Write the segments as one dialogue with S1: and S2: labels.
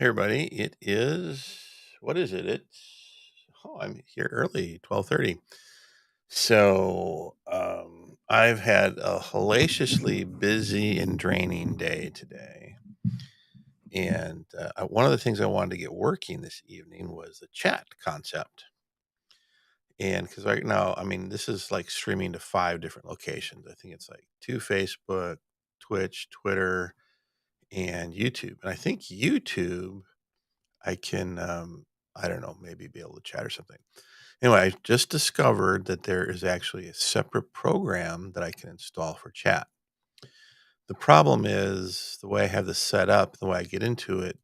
S1: Hey everybody, it is what is it? I'm here early, 12:30. I've had a hellaciously busy and draining day today. And one of the things I wanted to get working this evening was the chat concept. And because right now, I mean, this is like streaming to five different locations. I think it's like two Facebook, Twitch, Twitter, and YouTube. And I think YouTube I can, I don't know, maybe be able to chat or something. Anyway, I just discovered that there is actually a separate program that I can install for chat. The problem is the way I have this set up, the way I get into it,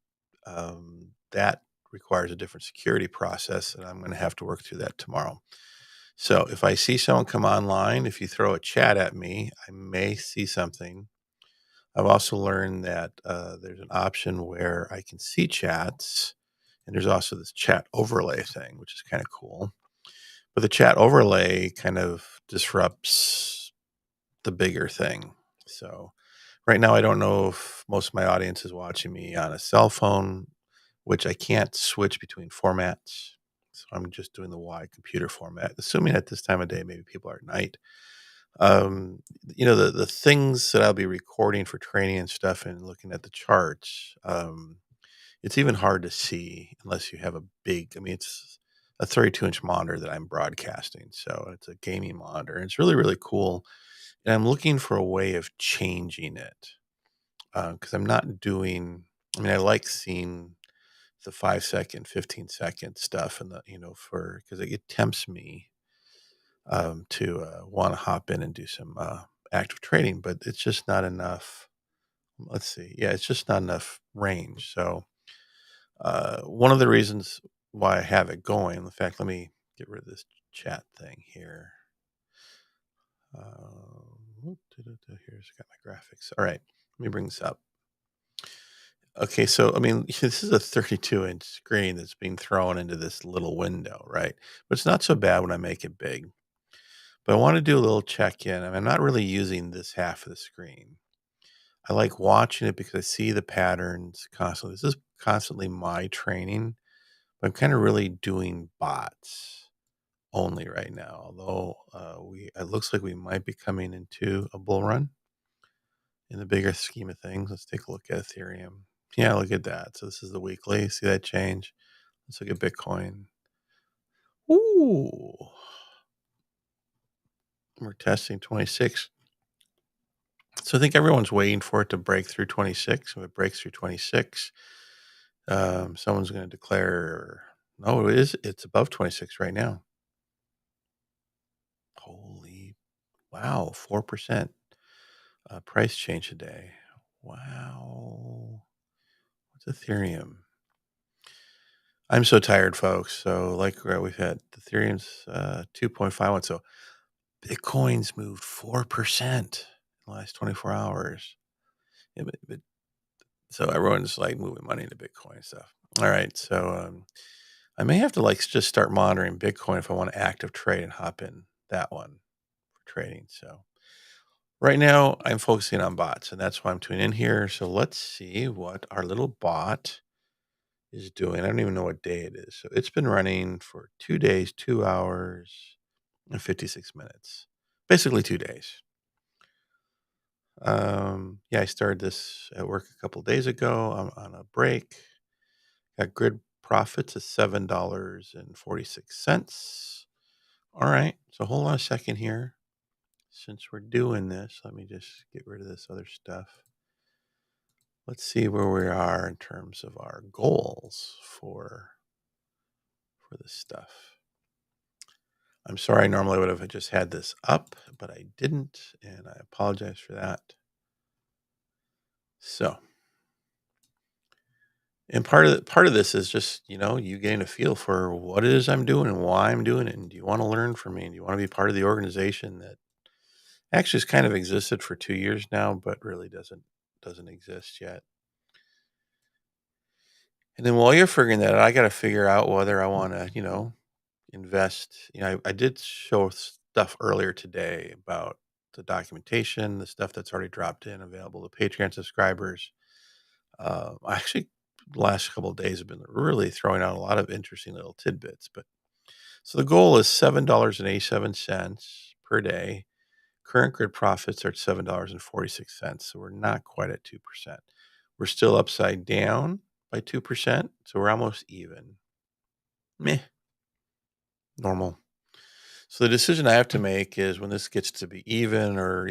S1: that requires a different security process, and I'm going to have to work through that tomorrow. So if I see someone come online, if you throw a chat at me, I may see something. I've also learned that there's an option where I can see chats, and there's also this chat overlay thing, which is kind of cool. But the chat overlay kind of disrupts the bigger thing. So right now, I don't know if most of my audience is watching me on a cell phone, which I can't switch between formats. So I'm just doing the Y computer format, assuming at this time of day, maybe people are at night. The things that I'll be recording for training and stuff and looking at the charts, it's even hard to see unless you have a big, I mean, it's a 32-inch monitor that I'm broadcasting. So it's a gaming monitor. And it's really, really cool. And I'm looking for a way of changing it because I'm not doing, I mean, I like seeing the 5 second, 15-second stuff and because it tempts me to want to hop in and do some active trading, but it's just not enough. Let's see. Yeah, it's just not enough range. So, one of the reasons why I have it going, in fact, let me get rid of this chat thing here. Here's got my graphics. All right, let me bring this up. Okay, so I mean, this is a 32-inch screen that's being thrown into this little window, right? But it's not so bad when I make it big. But I want to do a little check in. I mean, I'm not really using this half of the screen. I like watching it because I see the patterns constantly. This is constantly my training, but I'm kind of really doing bots only right now. Although it looks like we might be coming into a bull run in the bigger scheme of things. Let's take a look at Ethereum. Yeah, look at that. So this is the weekly. See that change? Let's look at Bitcoin. Ooh, we're testing 26. So I think everyone's waiting for it to break through 26. If it breaks through 26, someone's going to declare, no, it is. It's above 26 right now. Holy, wow, 4% price change today. Wow. What's Ethereum? I'm so tired, folks. So like we've had Ethereum's 2.51. So Bitcoin's moved 4% in the last 24 hours. Yeah, so everyone's like moving money into Bitcoin and stuff. All right. So I may have to like just start monitoring Bitcoin if I want to active trade and hop in that one for trading. So right now I'm focusing on bots, and that's why I'm tuning in here. So let's see what our little bot is doing. I don't even know what day it is. So it's been running for 2 days, 2 hours, and 56 minutes. Basically 2 days. Yeah, I started this at work a couple days ago. I'm on a break. Got good profits of $7.46. All right. So hold on a second here. Since we're doing this, let me just get rid of this other stuff. Let's see where we are in terms of our goals for this stuff. I'm sorry, I normally would have just had this up, but I didn't, and I apologize for that. So, and part of this is just, you getting a feel for what it is I'm doing and why I'm doing it. And do you want to learn from me? And do you want to be part of the organization that actually has kind of existed for 2 years now, but really doesn't exist yet? And then while you're figuring that out, I got to figure out whether I want to, invest. I did show stuff earlier today about the documentation, the stuff that's already dropped in, available to Patreon subscribers. I actually the last couple of days have been really throwing out a lot of interesting little tidbits. But so the goal is $7.87 per day. Current grid profits are at $7.46. So we're not quite at 2%. We're still upside down by 2%. So we're almost even. Meh, normal. So the decision I have to make is when this gets to be even or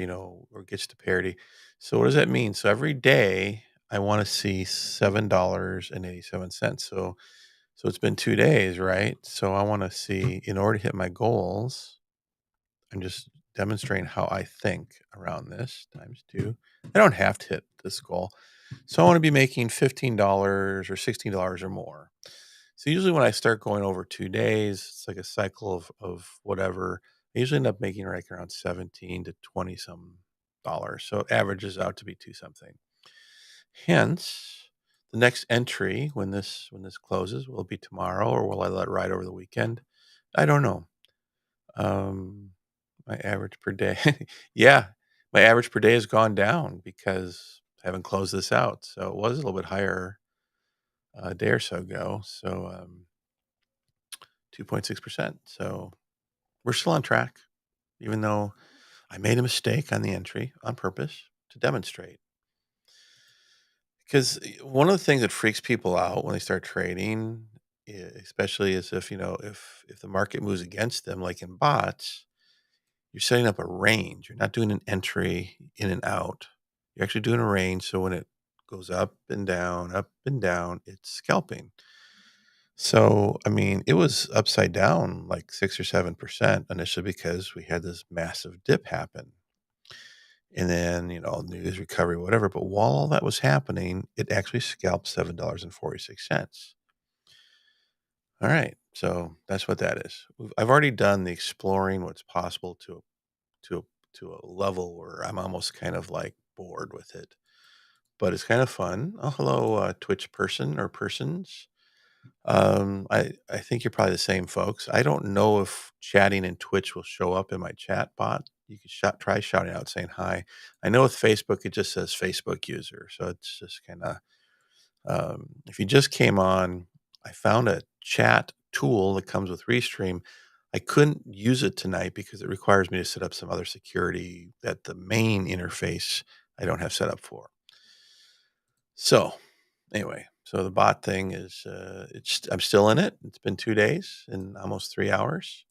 S1: gets to parity. So what does that mean? So every day I want to see $7.87. So it's been 2 days, right? So I want to see, in order to hit my goals, I'm just demonstrating how I think around this times two. I don't have to hit this goal. So I want to be making $15 or $16 or more. So usually when I start going over 2 days, it's like a cycle of whatever. I usually end up making right around 17 to 20 some dollars. So it averages out to be two something. Hence, the next entry when this closes will it be tomorrow or will I let it ride over the weekend? I don't know. Um, my average per day, yeah, my average per day has gone down because I haven't closed this out. So it was a little bit higher a day or so ago. So 2.6%. So we're still on track, even though I made a mistake on the entry on purpose to demonstrate. Because one of the things that freaks people out when they start trading, especially is if the market moves against them, like in bots, you're setting up a range. You're not doing an entry in and out. You're actually doing a range. So when it goes up and down, it's scalping. So, I mean, it was upside down like 6 or 7% initially because we had this massive dip happen. And then, news recovery, whatever. But while all that was happening, it actually scalped $7.46. All right. So that's what that is. I've already done the exploring what's possible to to a level where I'm almost kind of like bored with it. But it's kind of fun. Oh, hello, Twitch person or persons. I think you're probably the same folks. I don't know if chatting in Twitch will show up in my chat bot. You could try shouting out saying hi. I know with Facebook it just says Facebook user, so it's just kind of if you just came on, I found a chat tool that comes with Restream. I couldn't use it tonight because it requires me to set up some other security that the main interface I don't have set up for. So anyway, so the bot thing is, I'm still in it. It's been 2 days and almost 3 hours.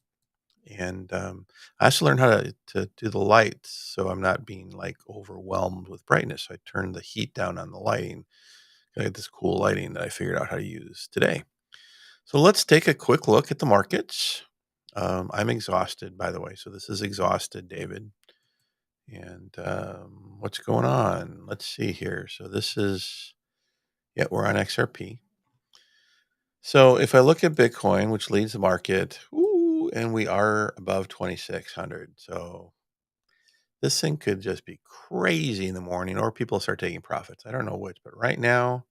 S1: And I also learned how to do the lights so I'm not being like overwhelmed with brightness. So I turned the heat down on the lighting. I got this cool lighting that I figured out how to use today. So let's take a quick look at the markets. I'm exhausted, by the way. So this is exhausted, David. And what's going on? Let's see here. So this is, yeah, we're on XRP. So if I look at Bitcoin, which leads the market, ooh, and we are above 2,600. So this thing could just be crazy in the morning or people start taking profits. I don't know which, but right now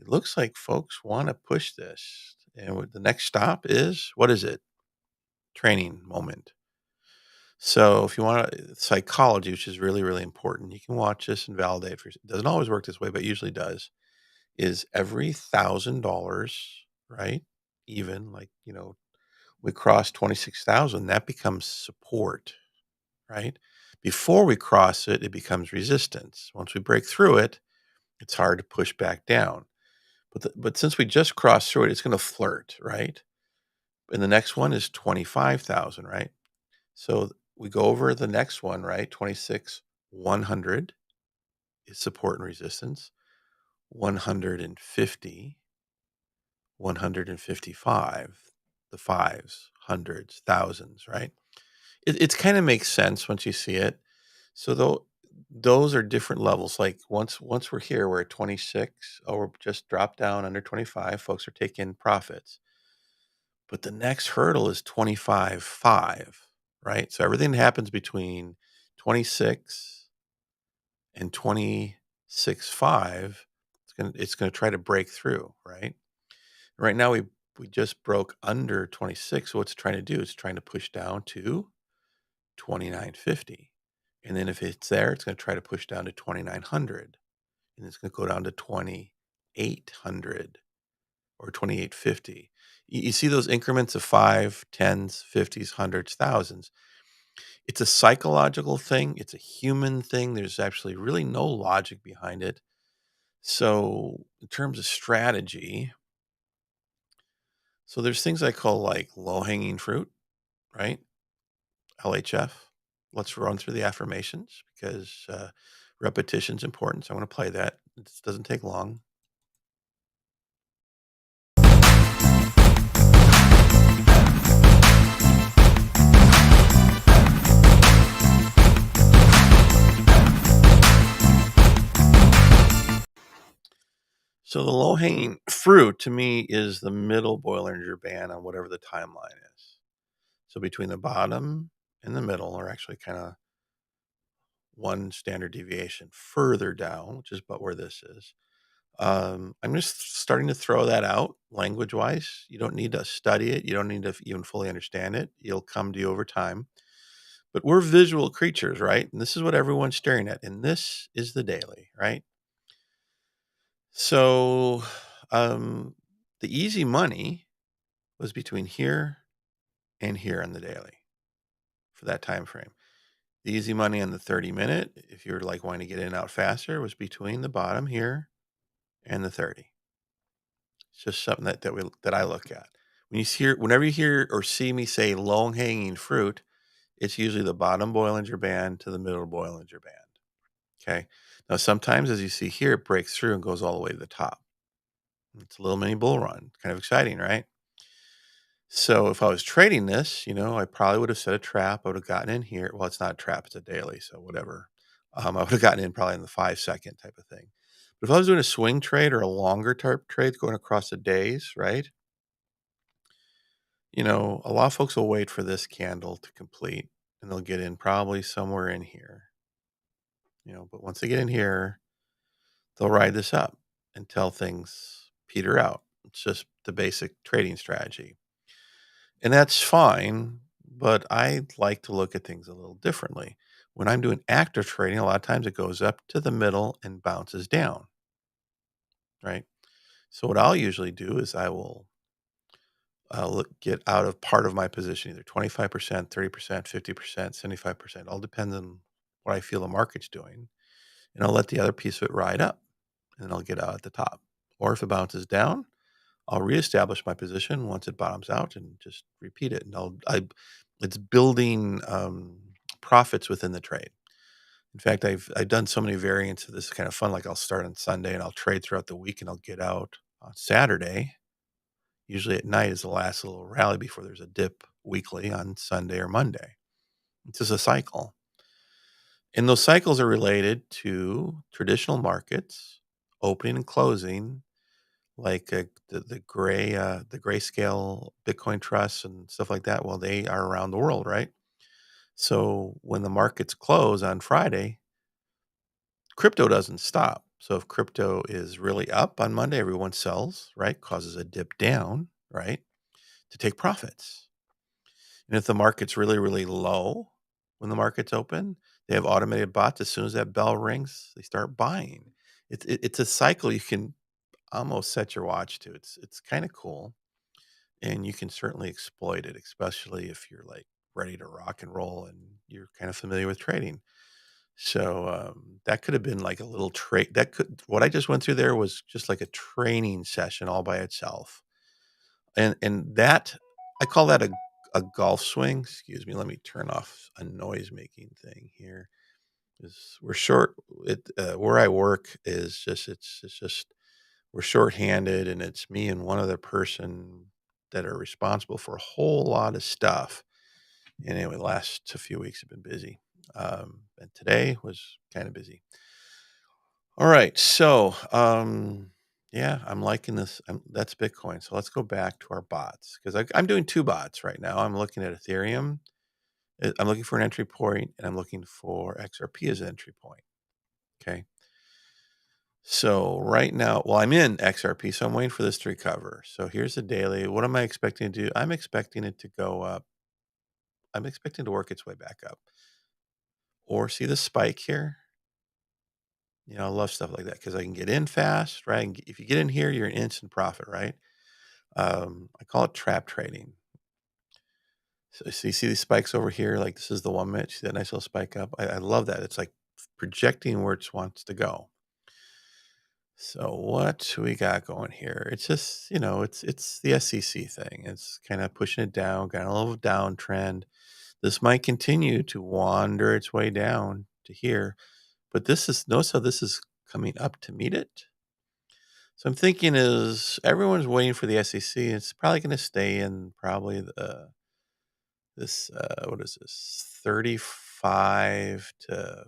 S1: it looks like folks want to push this. And the next stop is, what is it? Training moment. So if you want psychology, which is really, really important, you can watch this and validate for yourself. It doesn't always work this way, but usually does. Is every $1,000, right? Even like, we cross 26,000, that becomes support, right? Before we cross it, it becomes resistance. Once we break through it, it's hard to push back down. But since we just crossed through it, it's going to flirt, right? And the next one is 25,000, right? So we go over the next one, right? 26, 100 is support and resistance. 150, 155, the fives, hundreds, thousands, right? It kind of makes sense once you see it. So those are different levels. Like once we're here, we're at 26. Oh, we're just dropped down under 25. Folks are taking profits. But the next hurdle is 25.5, right? So everything that happens between 26 and 26.5, it's gonna try to break through, right? Right now we just broke under 26. So what's it trying to do? It's trying to push down to 29.50. And then if it's there, it's going to try to push down to 2,900. And it's going to go down to 20 2,800 or 2,850. You see those increments of five, tens, 50s, hundreds, thousands. It's a psychological thing. It's a human thing. There's actually really no logic behind it. So in terms of strategy, so there's things I call like low hanging fruit, right? LHF. Let's run through the affirmations because repetition's important. So I want to play that. It doesn't take long. So the low hanging fruit to me is the middle Bollinger Band on whatever the timeline is. So between the bottom and the middle are actually kind of one standard deviation further down, which is about where this is. I'm just starting to throw that out language wise. You don't need to study it. You don't need to even fully understand it. It'll come to you over time. But we're visual creatures, right? And this is what everyone's staring at. And this is the daily, right? So the easy money was between here and here on the daily for that time frame. The easy money on the 30-minute, if you're like wanting to get in and out faster, was between the bottom here and the 30. It's just something that I look at. Whenever you hear or see me say low hanging fruit, it's usually the bottom Bollinger Band to the middle Bollinger Band. Okay. Now sometimes, as you see here, it breaks through and goes all the way to the top. It's a little mini bull run. Kind of exciting, right? So if I was trading this, I probably would have set a trap. I would have gotten in here. Well, it's not a trap; it's a daily, so whatever. I would have gotten in probably in the 5-second type of thing. But if I was doing a swing trade or a longer type trade going across the days, right? A lot of folks will wait for this candle to complete, and they'll get in probably somewhere in here. But once they get in here, they'll ride this up until things peter out. It's just the basic trading strategy. And that's fine, but I like to look at things a little differently. When I'm doing active trading, a lot of times it goes up to the middle and bounces down, right? So what I'll usually do is I'll get out of part of my position, either 25%, 30%, 50%, 75%. All depends on what I feel the market's doing. And I'll let the other piece of it ride up, and then I'll get out at the top. Or if it bounces down, I'll reestablish my position once it bottoms out and just repeat it. And it's building profits within the trade. In fact, I've done so many variants of this kind of fun. Like I'll start on Sunday and I'll trade throughout the week, and I'll get out on Saturday. Usually at night is the last little rally before there's a dip weekly on Sunday or Monday. It's just a cycle. And those cycles are related to traditional markets, opening and closing, like the grayscale Bitcoin trusts and stuff like that. Well, they are around the world, right? So when the markets close on Friday, crypto doesn't stop. So if crypto is really up on Monday, everyone sells, right? Causes a dip down, right? To take profits. And if the market's really, really low when the market's open, they have automated bots. As soon as that bell rings, they start buying. It's a cycle you can almost set your watch to. It's kind of cool, and you can certainly exploit it, especially if you're like ready to rock and roll and you're kind of familiar with trading. So that could have been like a little trade. What I just went through there was just like a training session all by itself, and that I call that a golf swing. Excuse me. Let me turn off a noise making thing here. We're short. Where I work is it's just we're shorthanded, and it's me and one other person that are responsible for a whole lot of stuff. And anyway, the last few weeks have been busy, and today was kind of busy. All right, so yeah, I'm liking this. That's Bitcoin. So let's go back to our bots because I'm doing two bots right now. I'm looking at Ethereum. I'm looking for an entry point, and I'm looking for XRP as an entry point. Okay. So right now, well, I'm in XRP, so I'm waiting for this to recover. So here's the daily. What am I expecting to do? I'm expecting it to go up. I'm expecting to work its way back up. Or see the spike here? I love stuff like that because I can get in fast, right? And if you get in here, you're an instant profit, right? I call it trap trading. So you see these spikes over here, like this is the 1 minute. See that nice little spike up? I love that. It's like projecting where it wants to go. So what we got going here? It's just, it's the SEC thing. It's kind of pushing it down, got a little downtrend. This might continue to wander its way down to here, but notice how this is coming up to meet it. So I'm thinking is everyone's waiting for the SEC. It's probably going to stay in probably what is this, 35 to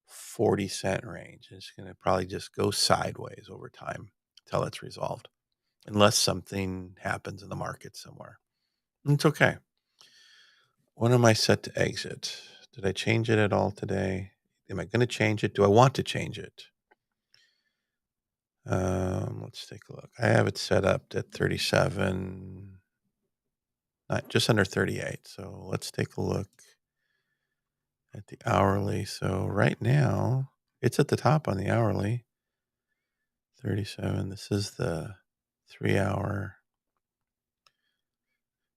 S1: 40 cent range. It's going to probably just go sideways over time until it's resolved, unless something happens in the market somewhere. And it's okay. When am I set to exit? Did I change it at all today? Am I going to change it? Do I want to change it? Let's take a look. I have it set up at 37, just under 38. So let's take a look at the hourly. So right now, it's at the top on the hourly. 37. This is the 3 hour.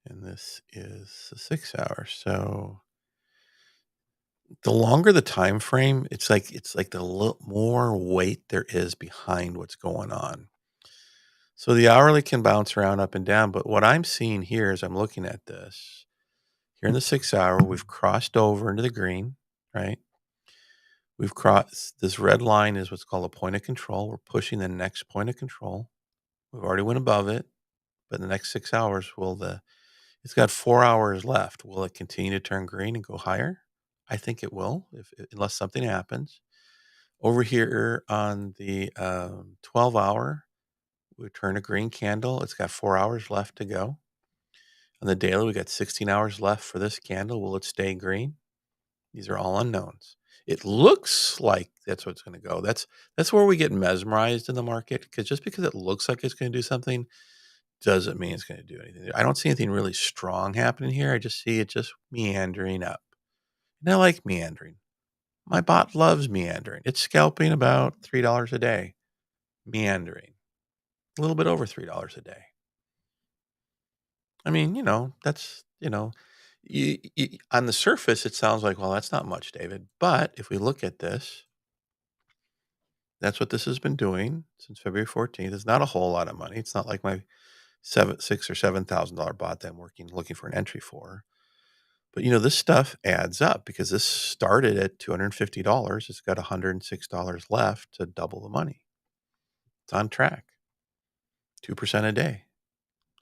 S1: And this is the 6 hour. So the longer the time frame, it's like the more weight there is behind what's going on. So the hourly can bounce around up and down, but what I'm seeing here as I'm looking at this, here in the 6 hour, we've crossed over into the green, right? We've crossed this red line is what's called a point of control. We're pushing the next point of control. We've already went above it, but in the next 6 hours, it's got 4 hours left. Will it continue to turn green and go higher? I think it will, unless something happens. Over here on the 12 hour, we turn a green candle. It's got 4 hours left to go. On the daily, we got 16 hours left for this candle. Will it stay green? These are all unknowns. It looks like that's what's going to go. That's where we get mesmerized in the market, because just because it looks like it's going to do something doesn't mean it's going to do anything. I don't see anything really strong happening here. I just see it just meandering up. And I like meandering. My bot loves meandering. It's scalping about $3 a day, meandering, a little bit over $3 a day. I mean, that's, on the surface, it sounds like, well, that's not much, David. But if we look at this, that's what this has been doing since February 14th. It's not a whole lot of money. It's not like my $6,000 or $7,000 bot that I'm looking for an entry for. But this stuff adds up because this started at $250. It's got $106 left to double the money. It's on track. 2% a day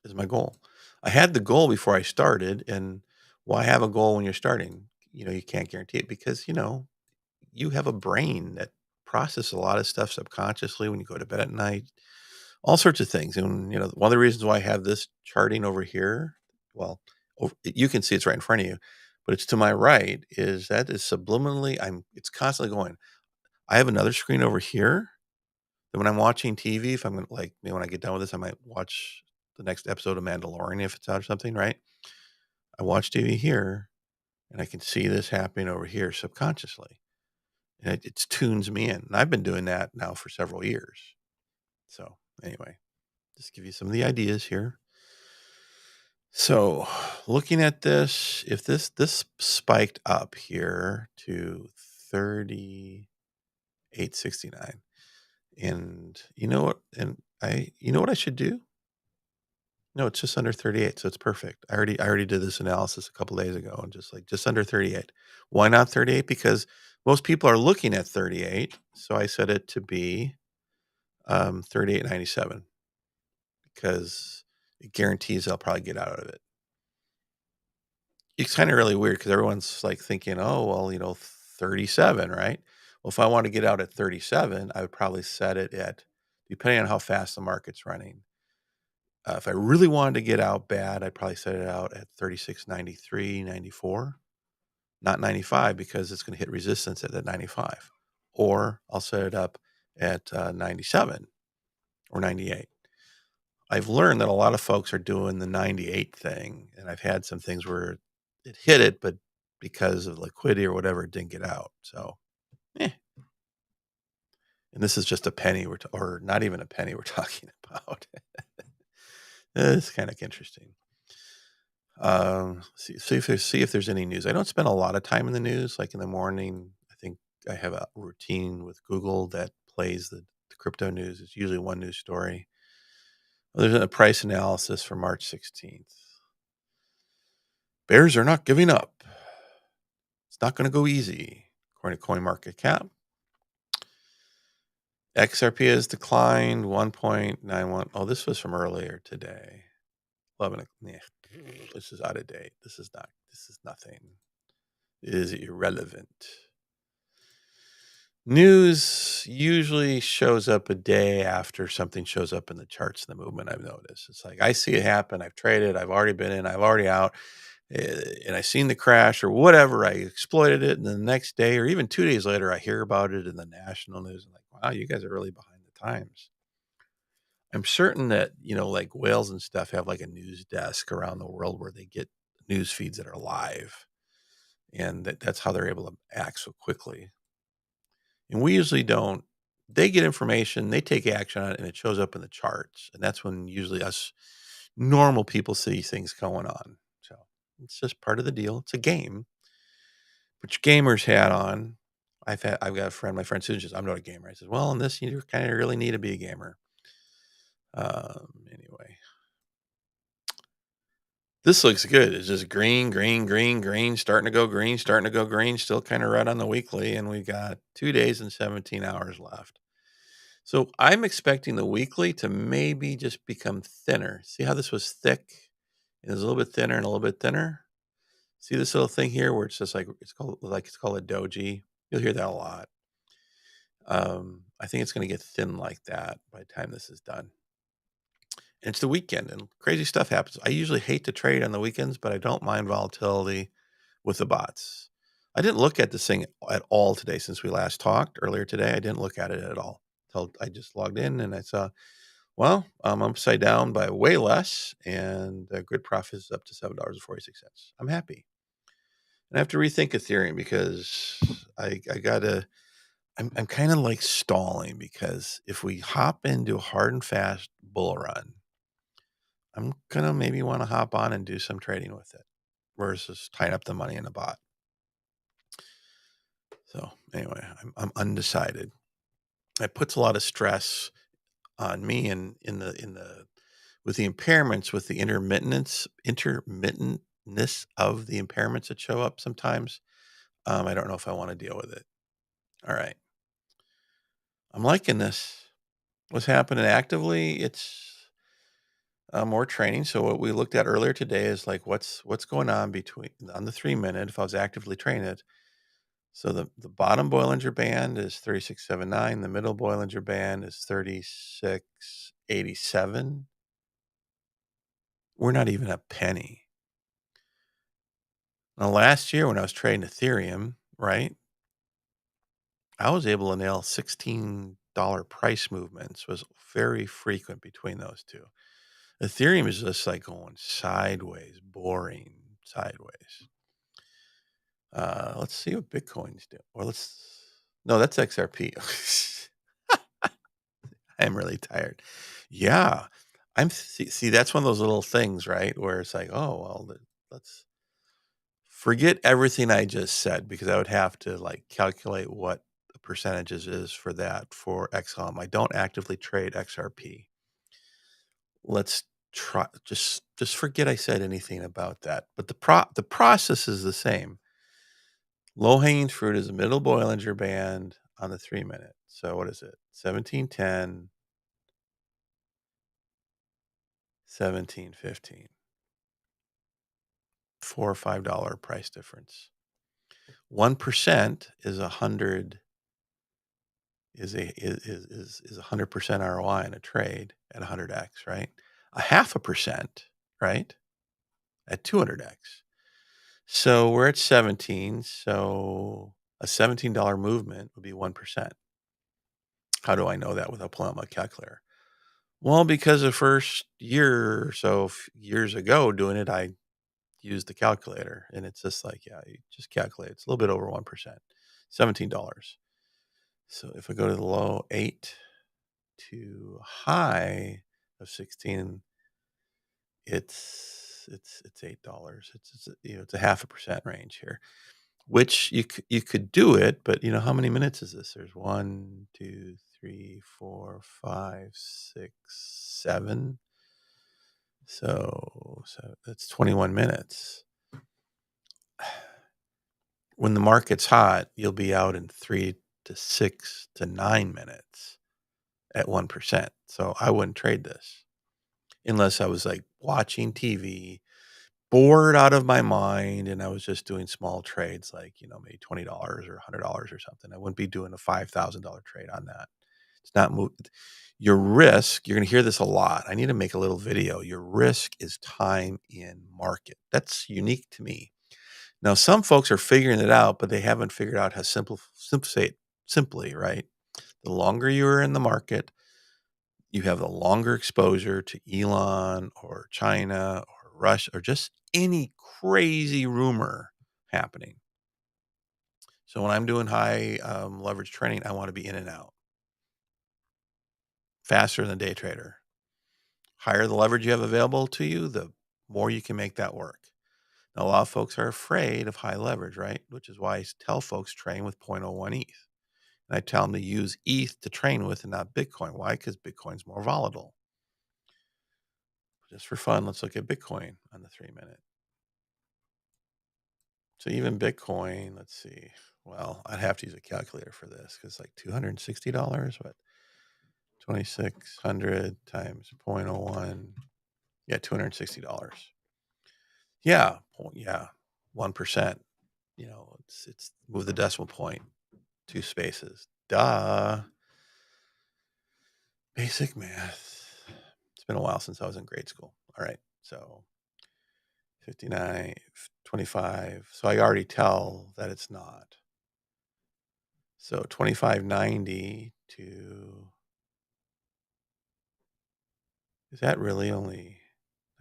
S1: is my goal. I had the goal before I started, and why have a goal when you're starting? You can't guarantee it because, you have a brain that processes a lot of stuff subconsciously when you go to bed at night, all sorts of things. And, one of the reasons why I have this charting over here, well, you can see it's right in front of you, but it's to my right, is subliminally, it's constantly going. I have another screen over here that when I'm watching TV, if I'm going to, like, maybe when I get done with this, I might watch the next episode of Mandalorian if it's out or something, right? I watch TV here and I can see this happening over here subconsciously. And it tunes me in. And I've been doing that now for several years. So anyway, just give you some of the ideas here. So looking at this, if this spiked up here to 38.69, and you know what I should do? No, it's just under 38, so it's perfect. I already did this analysis a couple days ago and just under 38. Why not 38? Because most people are looking at 38, so I set it to be 38.97 because it guarantees I'll probably get out of it. It's kind of really weird because everyone's like thinking, oh, well, 37, right? Well, if I want to get out at 37, I would probably set it at, depending on how fast the market's running. If I really wanted to get out bad, I'd probably set it out at 36.93, 94, not 95, because it's going to hit resistance at that 95. Or I'll set it up at 97 or 98. I've learned that a lot of folks are doing the 98 thing, and I've had some things where it hit it, but because of liquidity or whatever, it didn't get out. So, And this is just a penny or not even a penny we're talking about. It's kind of interesting. See if there's any news. I don't spend a lot of time in the news. Like in the morning, I think I have a routine with Google that plays the crypto news. It's usually one news story. There's a price analysis for March 16th. Bears are not giving up. It's not going to go easy, according to CoinMarketCap. XRP has declined 1.91. Oh, this was from earlier today. 11. Yeah, this is out of date. This is nothing. It is irrelevant. News usually shows up a day after something shows up in the charts and the movement. I've noticed. It's like I see it happen. I've traded. I've already been in. I've already out. And I seen the crash or whatever. I exploited it. And the next day or even 2 days later, I hear about it in the national news. I'm like, wow, you guys are really behind the times. I'm certain that, like whales and stuff have like a news desk around the world where they get news feeds that are live. And that's how they're able to act so quickly. And we usually don't. They get information, they take action on it, and it shows up in the charts. And that's when usually us normal people see things going on. So it's just part of the deal. It's a game. Put your gamer's hat on. I've got a friend, my friend Susan says, I'm not a gamer. I says, well, in this, you kind of really need to be a gamer. Anyway. This looks good. It's just green, green, green, green, starting to go green, starting to go green, still kind of red on the weekly. And we've got 2 days and 17 hours left. So I'm expecting the weekly to maybe just become thinner. See how this was thick? It was a little bit thinner and a little bit thinner. See this little thing here where it's just like it's called a doji. You'll hear that a lot. I think it's going to get thin like that by the time this is done. And it's the weekend and crazy stuff happens. I usually hate to trade on the weekends, but I don't mind volatility with the bots. I didn't look at this thing at all today since we last talked earlier today. I didn't look at it at all until I just logged in and I saw, well, I'm upside down by way less, and the grid profit is up to $7.46. I'm happy. And I have to rethink Ethereum because I'm kind of like stalling because if we hop into a hard and fast bull run, I'm going to maybe want to hop on and do some trading with it versus tying up the money in a bot. So anyway, I'm undecided. It puts a lot of stress on me and with the impairments, with the intermittentness of the impairments that show up sometimes. I don't know if I want to deal with it. All right. I'm liking this. What's happening actively? It's more training. So what we looked at earlier today is like what's going on on the 3-minute if I was actively training it. So the bottom Bollinger Band is 36.79. The middle Bollinger Band is 36.87. We're not even a penny. Now, last year when I was trading Ethereum, right, I was able to nail $16 price movements. Was very frequent between those two. Ethereum is just like going sideways, boring sideways. Let's see what Bitcoin's doing. Or no, that's XRP. I'm really tired. Yeah. See, that's one of those little things, right? Where it's like, oh, well, let's forget everything I just said because I would have to like calculate what the percentages is for that for XLM. I don't actively trade XRP. Let's try just forget I said anything about that. But the process is the same. Low hanging fruit is the middle Bollinger Band on the 3-minute. So what is it? 1710, 1715. $4 or $5 price difference. 1% is 100 is a 100% ROI in a trade at 100x, right? A 0.5%, right? At 200x. So we're at 17. So a $17 movement would be 1%. How do I know that without pulling out my calculator? Well, because the first year or so years ago doing it, I used the calculator and it's just like, yeah, you just calculate. It's a little bit over 1%, $17. So if I go to the low 8 to high of 16, it's $8. It's a 0.5% range here, which you could do it, but how many minutes is this? There's 1, 2, 3, 4, 5, 6, 7. So that's 21 minutes. When the market's hot, you'll be out in 3 to 6 to 9 minutes at 1%. So I wouldn't trade this unless I was like watching TV, bored out of my mind, and I was just doing small trades like, maybe $20 or $100 or something. I wouldn't be doing a $5,000 trade on that. It's not your risk. You're going to hear this a lot. I need to make a little video. Your risk is time in market. That's unique to me. Now, some folks are figuring it out, but they haven't figured out how say it simply, right? The longer you're in the market, you have the longer exposure to Elon or China or Russia or just any crazy rumor happening. So when I'm doing high leverage trading, I want to be in and out faster than a day trader. Higher the leverage you have available to you, the more you can make that work. Now, a lot of folks are afraid of high leverage, right? Which is why I tell folks train with 0.01 ETH. And I tell them to use ETH to train with and not Bitcoin. Why? Because Bitcoin's more volatile. Just for fun, let's look at Bitcoin on the 3-minute. So even Bitcoin, let's see. Well, I'd have to use a calculator for this because like $260, what? 2,600 times 0.01. Yeah, $260. Yeah, 1%. It's move the decimal point 2 spaces. Duh. Basic math. It's been a while since I was in grade school. All right. So 59, 25. So I already tell that it's not. So 2590 to, is that really only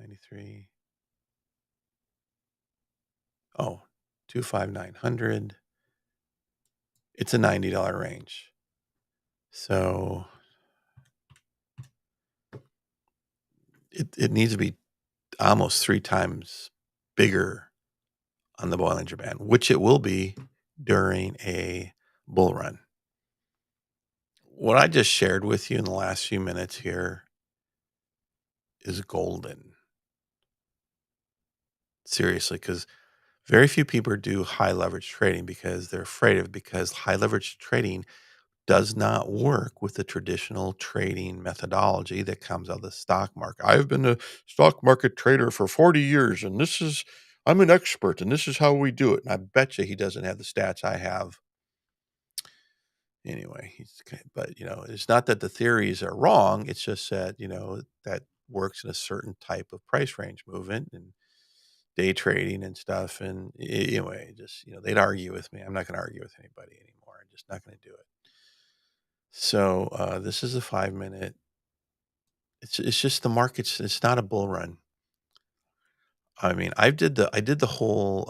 S1: 93? Oh, 25900. It's a $90 range. So it needs to be almost 3 times bigger on the Bollinger Band, which it will be during a bull run. What I just shared with you in the last few minutes here is golden. Seriously, because very few people do high leverage trading because they're afraid of because high leverage trading does not work with the traditional trading methodology that comes out of the stock market. I've been a stock market trader for 40 years and I'm an expert and this is how we do it. And I bet you he doesn't have the stats I have. Anyway, but it's not that the theories are wrong. It's just that, that works in a certain type of price range movement and day trading and stuff. And anyway, just, they'd argue with me. I'm not going to argue with anybody anymore. I'm just not going to do it. So this is a 5-minute. It's just the markets. It's not a bull run. I mean, I did the whole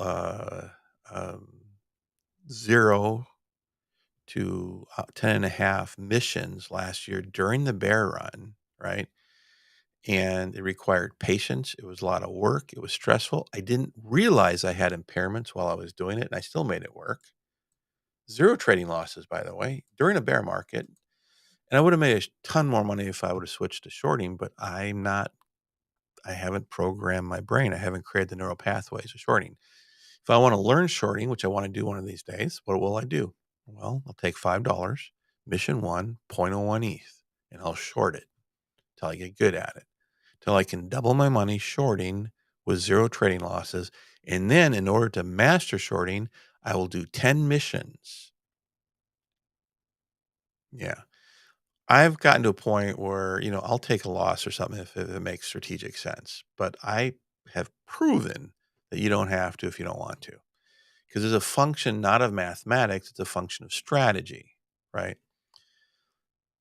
S1: um, 0 to 10.5 missions last year during the bear run, right? And it required patience. It was a lot of work. It was stressful. I didn't realize I had impairments while I was doing it, and I still made it work. 0 trading losses, by the way, during a bear market. And I would have made a ton more money if I would have switched to shorting, but I haven't programmed my brain. I haven't created the neural pathways of shorting. If I want to learn shorting, which I want to do one of these days, what will I do? Well, I'll take $5, mission 1, 0.01 ETH, and I'll short it till I get good at it, till I can double my money shorting with 0 trading losses. And then in order to master shorting, I will do 10 missions. Yeah. I've gotten to a point where, I'll take a loss or something if it makes strategic sense. But I have proven that you don't have to if you don't want to. Because it's a function not of mathematics, it's a function of strategy, right?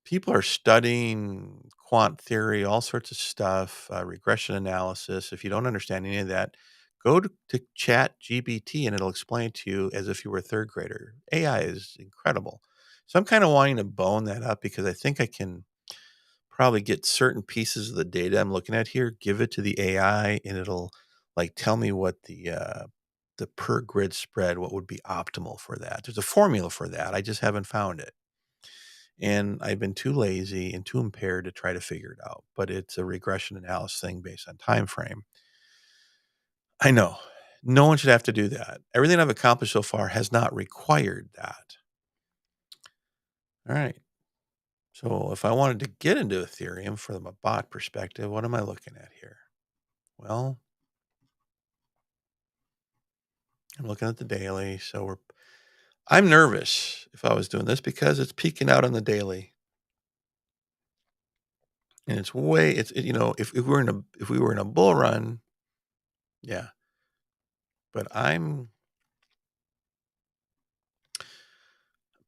S1: People are studying quant theory, all sorts of stuff, regression analysis. If you don't understand any of that, go to Chat GPT and it'll explain it to you as if you were a third grader. AI is incredible. So I'm kind of wanting to bone that up because I think I can probably get certain pieces of the data I'm looking at here, give it to the AI, and it'll like tell me what the per grid spread, what would be optimal for that. There's a formula for that. I just haven't found it. And I've been too lazy and too impaired to try to figure it out. But it's a regression analysis thing based on time frame. I know. No one should have to do that. Everything I've accomplished so far has not required that. All right. So if I wanted to get into Ethereum from a bot perspective, what am I looking at here? Well, I'm looking at the daily. I'm nervous if I was doing this because it's peaking out on the daily. And if we were in a bull run, yeah. But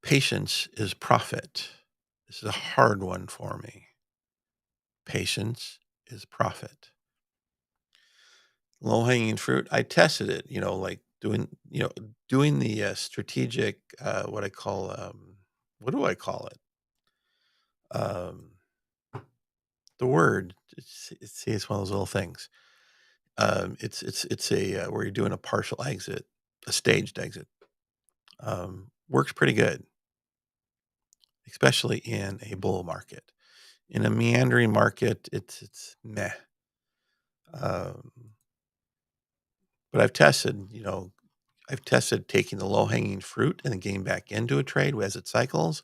S1: patience is profit. This is a hard one for me. Patience is profit. Low hanging fruit. I tested it, like doing the strategic, what do I call it? Um, the word, it's one of those little things. It's a where you're doing a partial exit, a staged exit. Works pretty good, especially in a bull market. In a meandering market, it's meh. Um, but I've tested taking the low hanging fruit and then getting back into a trade as it cycles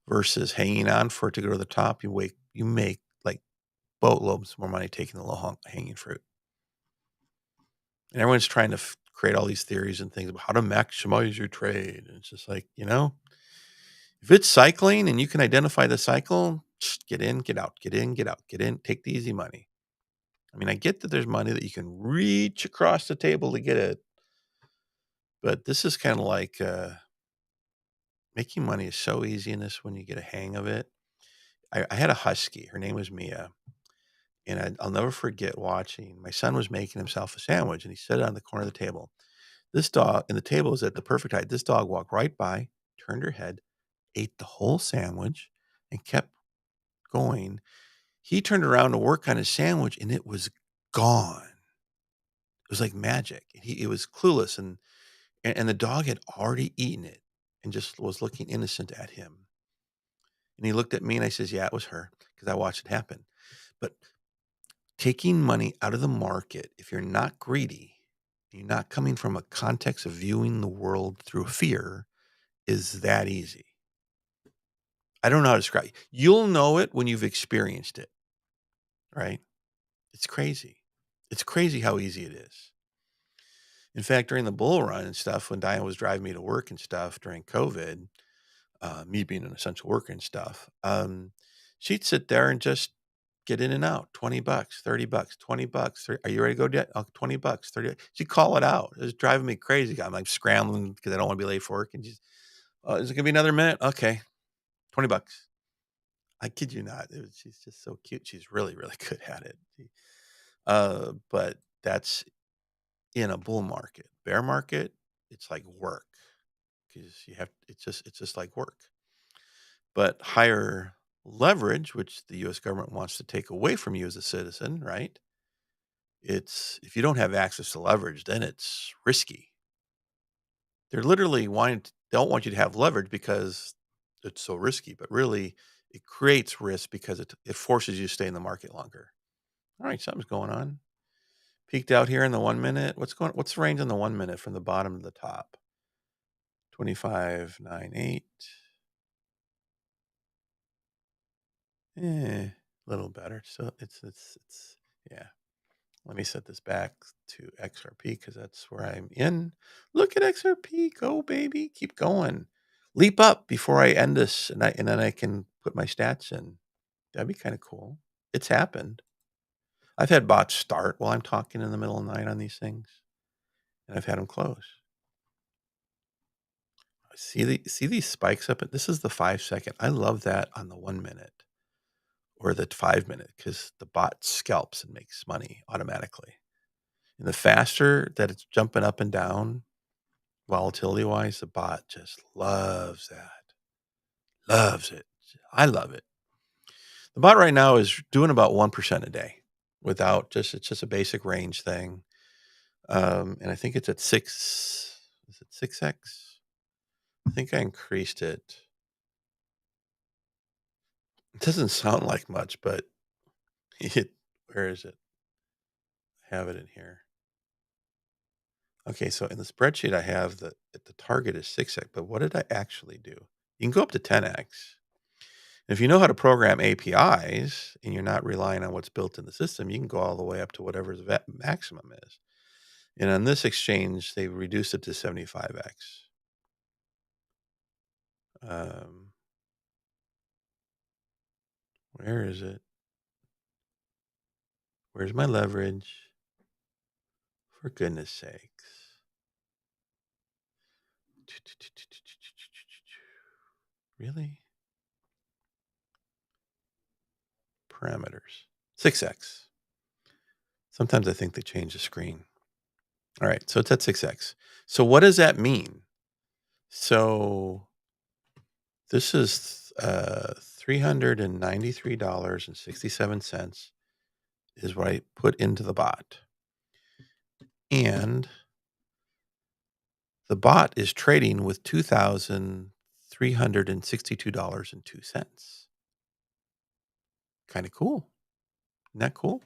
S1: versus hanging on for it to go to the top. You make like boatloads more money taking the low hanging fruit. And everyone's trying to create all these theories and things about how to maximize your trade. And it's just like, if it's cycling and you can identify the cycle, just get in, get out, get in, get out, get in, take the easy money. I mean, I get that there's money that you can reach across the table to get it, but this is kind of like making money is so easy in this when you get a hang of it. I had a husky. Her name was Mia. And I'll never forget watching. My son was making himself a sandwich and he set it on the corner of the table. This dog, and the table was at the perfect height. This dog walked right by, turned her head, ate the whole sandwich, and kept going. He turned around to work on his sandwich and it was gone. It was like magic. It was clueless and the dog had already eaten it and just was looking innocent at him. And he looked at me and I says, "Yeah, it was her," because I watched it happen. But taking money out of the market, if you're not greedy, you're not coming from a context of viewing the world through fear, is that easy. I don't know how to describe it. You'll know it when you've experienced it, right? It's crazy. It's crazy how easy it is. In fact, during the bull run and stuff, when Diane was driving me to work and stuff during COVID, me being an essential worker and stuff, she'd sit there and just get in and out, $20, $30, $20. Are you ready to go yet? Oh, $20, 30. She'd call it out. It was driving me crazy. I'm like scrambling because I don't want to be late for work. And she's, "Oh, is it gonna be another minute? Okay, $20." I kid you not. She's just so cute. She's really, really good at it. But that's in a bull market. Bear market, it's like work because it's just like work. But higher leverage, which the US government wants to take away from you as a citizen, right? It's if you don't have access to leverage, then it's risky. They're literally don't want you to have leverage because it's so risky, but really it creates risk because it forces you to stay in the market longer. All right, something's going on. Peaked out here in the 1 minute. What's the range on the 1 minute from the bottom to the top? 25.98. A little better. So it's yeah. Let me set this back to XRP because that's where I'm in. Look at XRP. Go, baby. Keep going. Leap up before I end this and then I can put my stats in. That'd be kind of cool. It's happened. I've had bots start while I'm talking in the middle of the night on these things, and I've had them close. See these spikes up. This is the 5 second. I love that on the 1 minute or the 5 minute because the bot scalps and makes money automatically. And the faster that it's jumping up and down, volatility wise, the bot just loves that. Loves it. I love it. The bot right now is doing about 1% a day without it's just a basic range thing. And I think it's at is it 6x? I think I increased it. It doesn't sound like much, but it, where is it? I have it in here. Okay, so in the spreadsheet, I have the target is 6x, but what did I actually do? You can go up to 10x. If you know how to program APIs and you're not relying on what's built in the system, you can go all the way up to whatever the maximum is. And on this exchange, they reduced it to 75x. Um, where is it? Where's my leverage? For goodness sakes. Really? Parameters. 6x. Sometimes I think they change the screen. All right, so it's at 6x. So what does that mean? So this is $393.67 is what I put into the bot. And the bot is trading with $2,362.02. Kind of cool. Isn't that cool?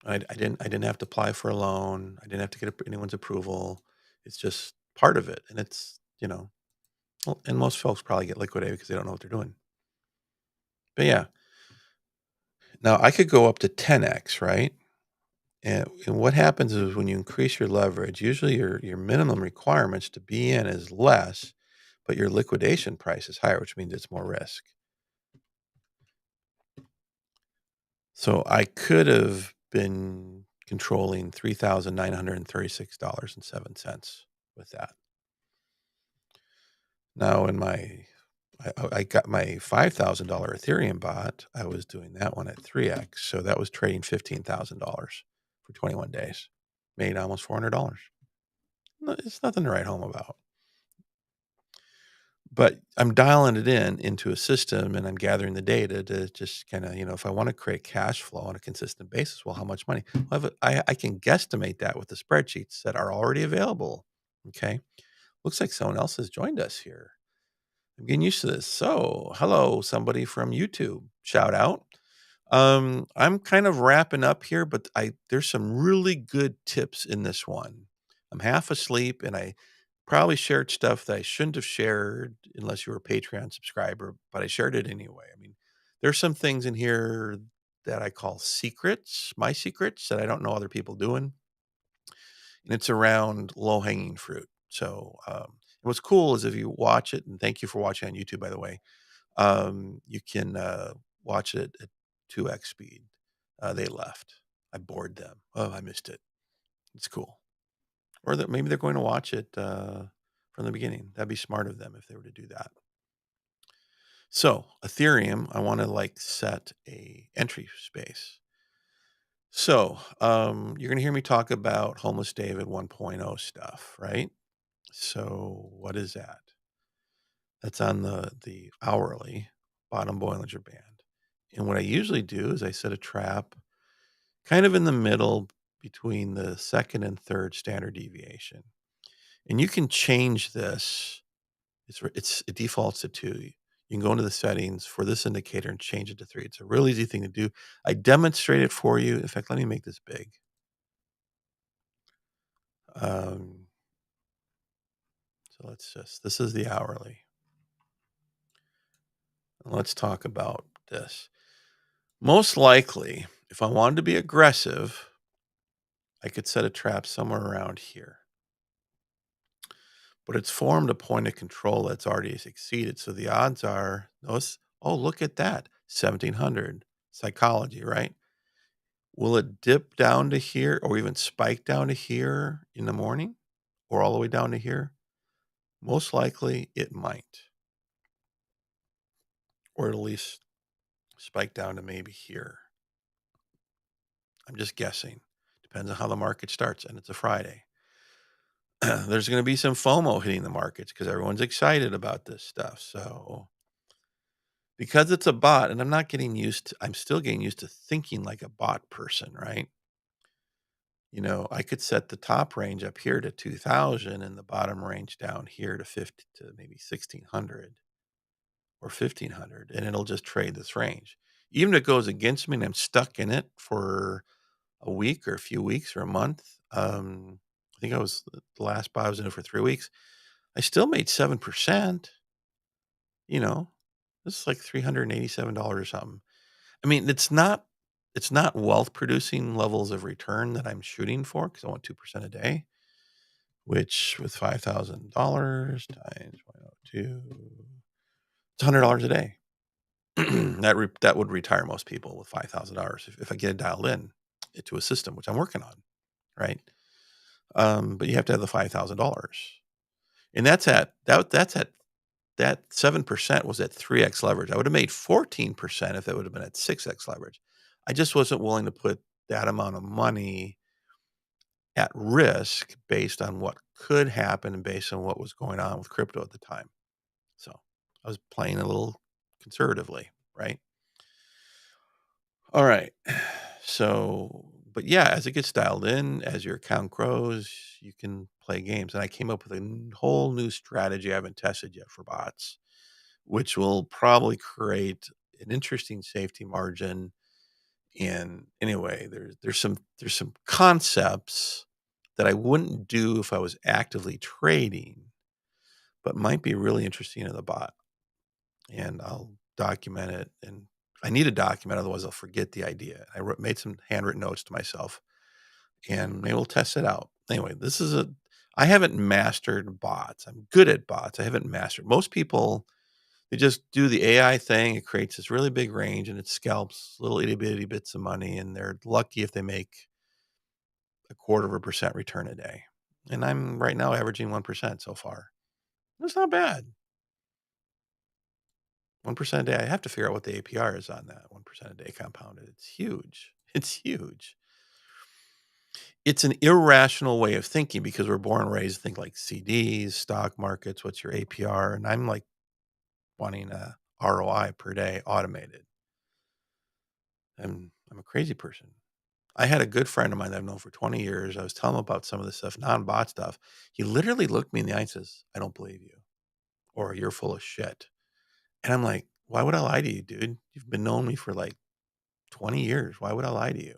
S1: I didn't have to apply for a loan. I didn't have to get anyone's approval. It's just part of it. And it's, well, and most folks probably get liquidated because they don't know what they're doing. But yeah, now I could go up to 10x, right? And what happens is when you increase your leverage, usually your minimum requirements to be in is less, but your liquidation price is higher, which means it's more risk. So I could have been controlling $3,936.07 with that. Now in I got my $5,000 Ethereum bot. I was doing that one at 3x. So that was trading $15,000 for 21 days. Made almost $400. It's nothing to write home about. But I'm dialing it into a system and I'm gathering the data to just kind of, if I want to create cash flow on a consistent basis, well, how much money? Well, I can guesstimate that with the spreadsheets that are already available. Okay. Looks like someone else has joined us here. I'm getting used to this. So, hello, somebody from YouTube. Shout out. I'm kind of wrapping up here, but there's some really good tips in this one. I'm half asleep and I probably shared stuff that I shouldn't have shared unless you were a Patreon subscriber, but I shared it anyway. I mean, there's some things in here that I call secrets, my secrets that I don't know other people doing. And it's around low hanging fruit. So, what's cool is if you watch it, and thank you for watching on YouTube, by the way, you can watch it at 2x speed. They left. I bored them. Oh, I missed it. It's cool. Or that maybe they're going to watch it from the beginning. That'd be smart of them if they were to do that. So Ethereum, I want to set a entry space. So you're going to hear me talk about Homeless David 1.0 stuff, right? So what is that? That's on the hourly bottom Bollinger Band. And what I usually do is I set a trap kind of in the middle between the second and third standard deviation. And you can change this. It defaults to 2. You can go into the settings for this indicator and change it to 3. It's a real easy thing to do. I demonstrate it for you. In fact, let me make this big. So this is the hourly. Let's talk about this. Most likely, if I wanted to be aggressive, I could set a trap somewhere around here. But it's formed a point of control that's already exceeded. So the odds are, oh, look at that, 1700 psychology, right? Will it dip down to here or even spike down to here in the morning or all the way down to here? Most likely it might, or at least spike down to maybe here. I'm just guessing. Depends on how the market starts, and it's a Friday. there's going to be some FOMO hitting the markets because everyone's excited about this stuff. So because it's a bot, and I'm still getting used to thinking like a bot person, right? I could set the top range up here to 2000 and the bottom range down here to 50 to maybe 1600 or 1500, and it'll just trade this range. Even if it goes against me and I'm stuck in it for a week or a few weeks or a month. I think I was the last buy I was in it for 3 weeks. I still made 7%. You know, this is like $387 or something. I mean, it's not wealth producing levels of return that I'm shooting for because I want 2% a day, which with $5,000 times 0.02, it's $100 a day. That would retire most people with $5,000 if I get it dialed in into a system, which I'm working on, right? But you have to have the $5,000, and that 7% was at 3x leverage. I would have made 14% if it would have been at 6x leverage. I just wasn't willing to put that amount of money at risk based on what could happen and based on what was going on with crypto at the time. So I was playing a little conservatively, right? All right. So, but yeah, as it gets dialed in, as your account grows, you can play games. And I came up with a whole new strategy I haven't tested yet for bots, which will probably create an interesting safety margin. And anyway, there's some concepts that I wouldn't do if I was actively trading, but might be really interesting in the bot. And I'll document it. And I need to document, otherwise I'll forget the idea. Made some handwritten notes to myself, and maybe we'll test it out. Anyway, I haven't mastered bots. I'm good at bots. I haven't mastered. Most people, they just do the AI thing. It creates this really big range and it scalps little itty bitty bits of money. And they're lucky if they make 0.25% return a day. And I'm right now averaging 1% so far. That's not bad. 1% a day. I have to figure out what the APR is on that 1% a day compounded. It's huge. It's huge. It's an irrational way of thinking because we're born and raised to think like CDs, stock markets, what's your APR? And I'm like wanting a ROI per day automated. I'm a crazy person. I had a good friend of mine that I've known for 20 years. I was telling him about some of this stuff, non-bot stuff. He literally looked me in the eye and says, "I don't believe you," or "You're full of shit." And I'm like, why would I lie to you, dude? You've been knowing me for like 20 years. Why would I lie to you?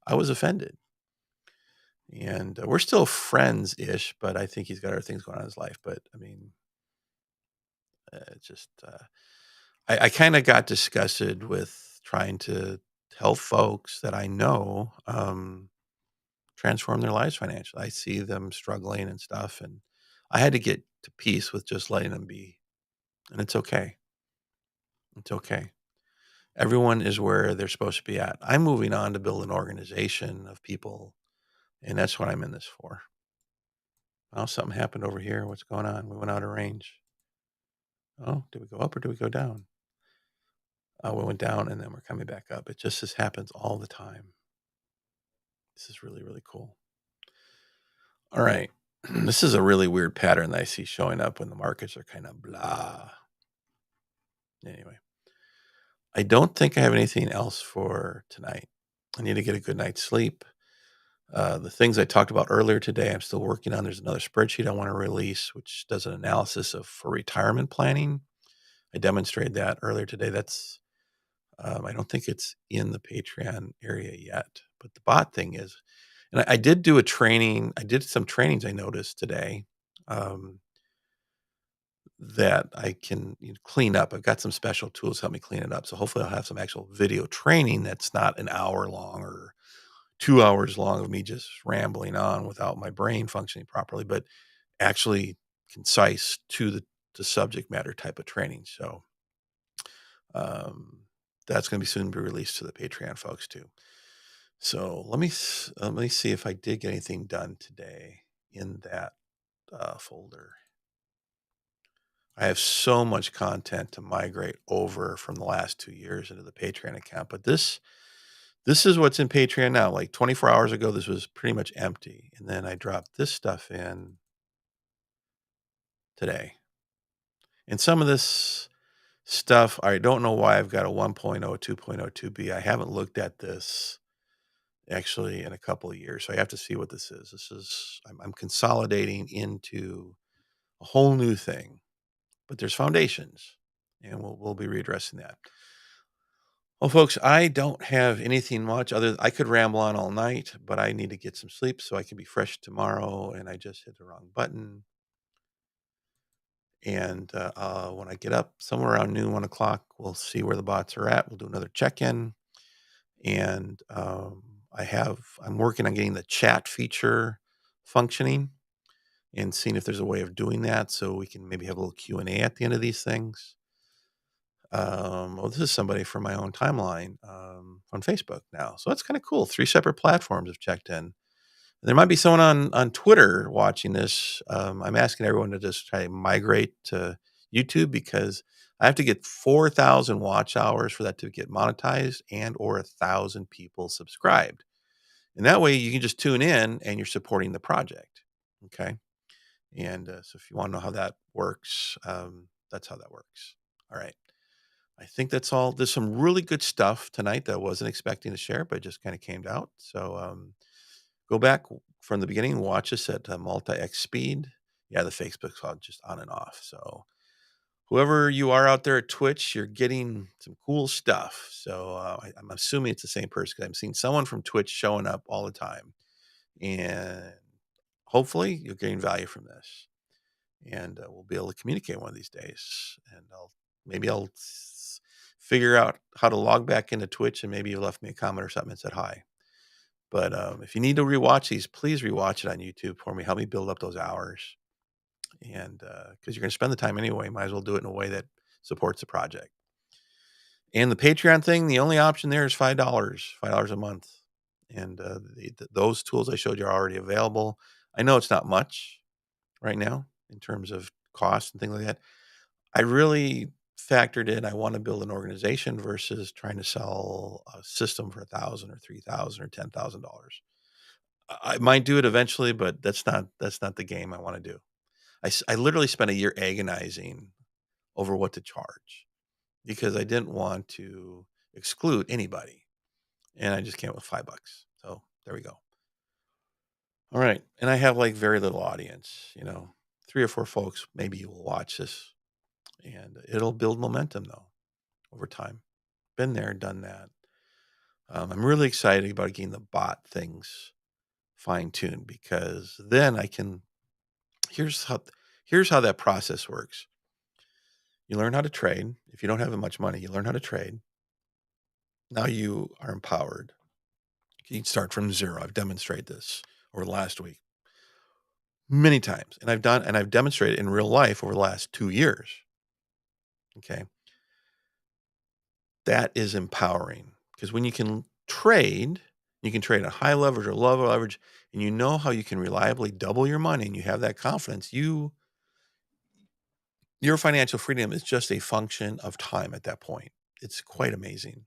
S1: I was offended. And we're still friends-ish, but I think he's got other things going on in his life. But I mean, I kind of got disgusted with trying to help folks that I know transform their lives financially. I see them struggling and stuff, and I had to get to peace with just letting them be. And it's okay. It's okay. Everyone is where they're supposed to be at. I'm moving on to build an organization of people, and that's what I'm in this for. Oh, something happened over here. What's going on? We went out of range. Oh, did we go up or did we go down? Oh, we went down and then we're coming back up. It just this happens all the time. This is really, really cool. All right. This is a really weird pattern that I see showing up when the markets are kind of blah. Anyway, I don't think I have anything else for tonight. I need to get a good night's sleep. The things I talked about earlier today, I'm still working on. There's another spreadsheet I want to release, which does an analysis of for retirement planning. I demonstrated that earlier today. I don't think it's in the Patreon area yet, but the bot thing is. And I did do a training. I did some trainings I noticed today um, that I can clean up. I've got some special tools to help me clean it up. So hopefully I'll have some actual video training that's not an hour long or 2 hours long of me just rambling on without my brain functioning properly, but actually concise to the subject matter type of training. So um, that's going to be soon be released to the Patreon folks too. So let me see if I did get anything done today in that folder. I have so much content to migrate over from the last 2 years into the Patreon account, but this This is what's in Patreon now. Like 24 hours ago, this was pretty much empty. And then I dropped this stuff in today. And some of this stuff, I don't know why I've got a 1.0, 2.02B. I haven't looked at this actually in a couple of years. So I have to see what this is. I'm consolidating into a whole new thing, but there's foundations, and we'll be readdressing that. Well, folks, I don't have anything much other. I could ramble on all night, but I need to get some sleep so I can be fresh tomorrow. And I just hit the wrong button. And when I get up somewhere around noon, 1 o'clock, we'll see where the bots are at. We'll do another check-in. And I'm working on getting the chat feature functioning and seeing if there's a way of doing that so we can maybe have a little Q&A at the end of these things. Well, this is somebody from my own timeline on Facebook now. So that's kind of cool. 3 separate platforms have checked in. There might be someone on Twitter watching this. I'm asking everyone to just try to migrate to YouTube because I have to get 4,000 watch hours for that to get monetized and or 1,000 people subscribed. And that way you can just tune in and you're supporting the project. Okay. And so if you want to know how that works, that's how that works. All right. I think that's all. There's some really good stuff tonight that I wasn't expecting to share, but it just kind of came out. So go back from the beginning, watch us at multi-X speed. Yeah, the Facebook's all just on and off. So whoever you are out there at Twitch, you're getting some cool stuff. So I'm assuming it's the same person because I'm seeing someone from Twitch showing up all the time. And hopefully you're getting value from this. And we'll be able to communicate one of these days. And I'll figure out how to log back into Twitch, and maybe you left me a comment or something and said hi. But if you need to rewatch these, please rewatch it on YouTube for me. Help me build up those hours. And because you're going to spend the time anyway, might as well do it in a way that supports the project. And the Patreon thing, the only option there is $5 a month. And those tools I showed you are already available. I know it's not much right now in terms of cost and things like that. I really factored in, I want to build an organization versus trying to sell a system for $1,000 or $3,000 or $10,000. I might do it eventually, but that's not the game I want to do. I literally spent a year agonizing over what to charge because I didn't want to exclude anybody, and I just came up with $5. So there we go. All right, and I have like very little audience. 3 or 4 folks maybe will watch this, and it'll build momentum though over time. Been there, done that. I'm really excited about getting the bot things fine-tuned because then I can. Here's how that process works. You learn how to trade. If you don't have much money, you learn how to trade. Now you are empowered. You can start from zero. I've demonstrated this over the last week many times, and I've demonstrated in real life over the last 2 years. Okay, that is empowering because when you can trade at high leverage or low leverage, and you know how you can reliably double your money, and you have that confidence. Your financial freedom is just a function of time at that point. It's quite amazing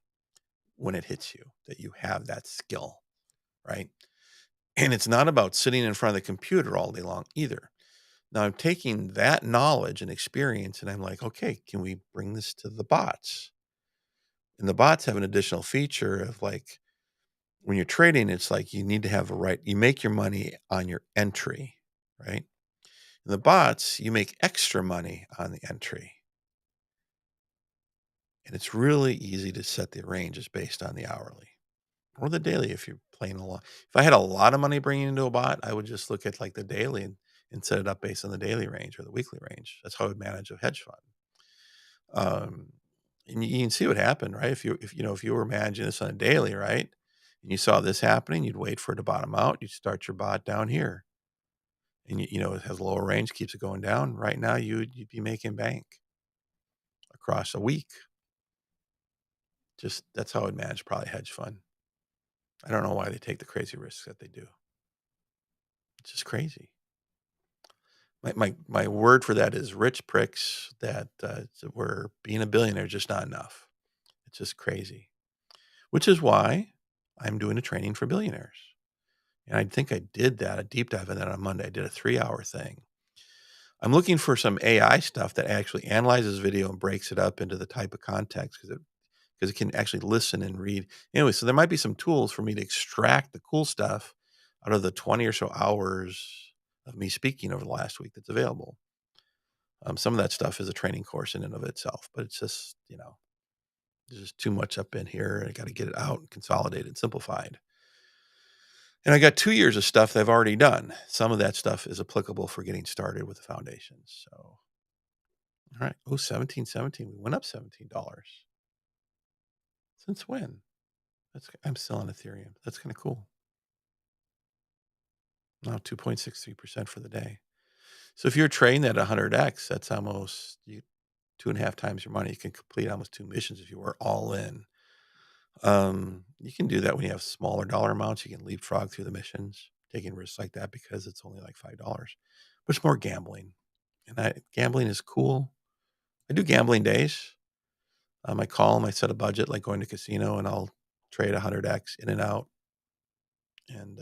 S1: when it hits you that you have that skill, right? And it's not about sitting in front of the computer all day long either. Now I'm taking that knowledge and experience and I'm like, okay, can we bring this to the bots? And the bots have an additional feature of like when you're trading, it's like you need to have you make your money on your entry, right? In the bots, you make extra money on the entry. And it's really easy to set the ranges based on the hourly or the daily if you're playing a lot. If I had a lot of money bringing into a bot, I would just look at like the daily and set it up based on the daily range or the weekly range. That's how I would manage a hedge fund. And you can see what happened, right? If you were managing this on a daily, right, and you saw this happening, you'd wait for it to bottom out. You'd start your bot down here, and it has lower range, keeps it going down. Right now, you'd be making bank across a week. Just that's how I'd manage probably hedge fund. I don't know why they take the crazy risks that they do. It's just crazy. My word for that is rich pricks that where being a billionaire is just not enough. It's just crazy. Which is why I'm doing a training for billionaires. And I think I did that, a deep dive in that on Monday. I did a 3-hour thing. I'm looking for some AI stuff that actually analyzes video and breaks it up into the type of context because it can actually listen and read. Anyway, so there might be some tools for me to extract the cool stuff out of the 20 or so hours of me speaking over the last week that's available. Some of that stuff is a training course in and of itself, but it's just, there's just too much up in here. I got to get it out and consolidated, simplified. And I got 2 years of stuff that I've already done. Some of that stuff is applicable for getting started with the foundations. So, all right. Oh, 17.17. We went up $17. Since when? I'm still on Ethereum. That's kind of cool. Now 2.63% for the day. So if you're trading at 100x, that's almost 2.5 times your money. You can complete almost 2 missions if you were all in. You can do that when you have smaller dollar amounts. You can leapfrog through the missions, taking risks like that because it's only like $5. But it's more gambling. And gambling is cool. I do gambling days. I call them, I set a budget like going to casino, and I'll trade 100x in and out. And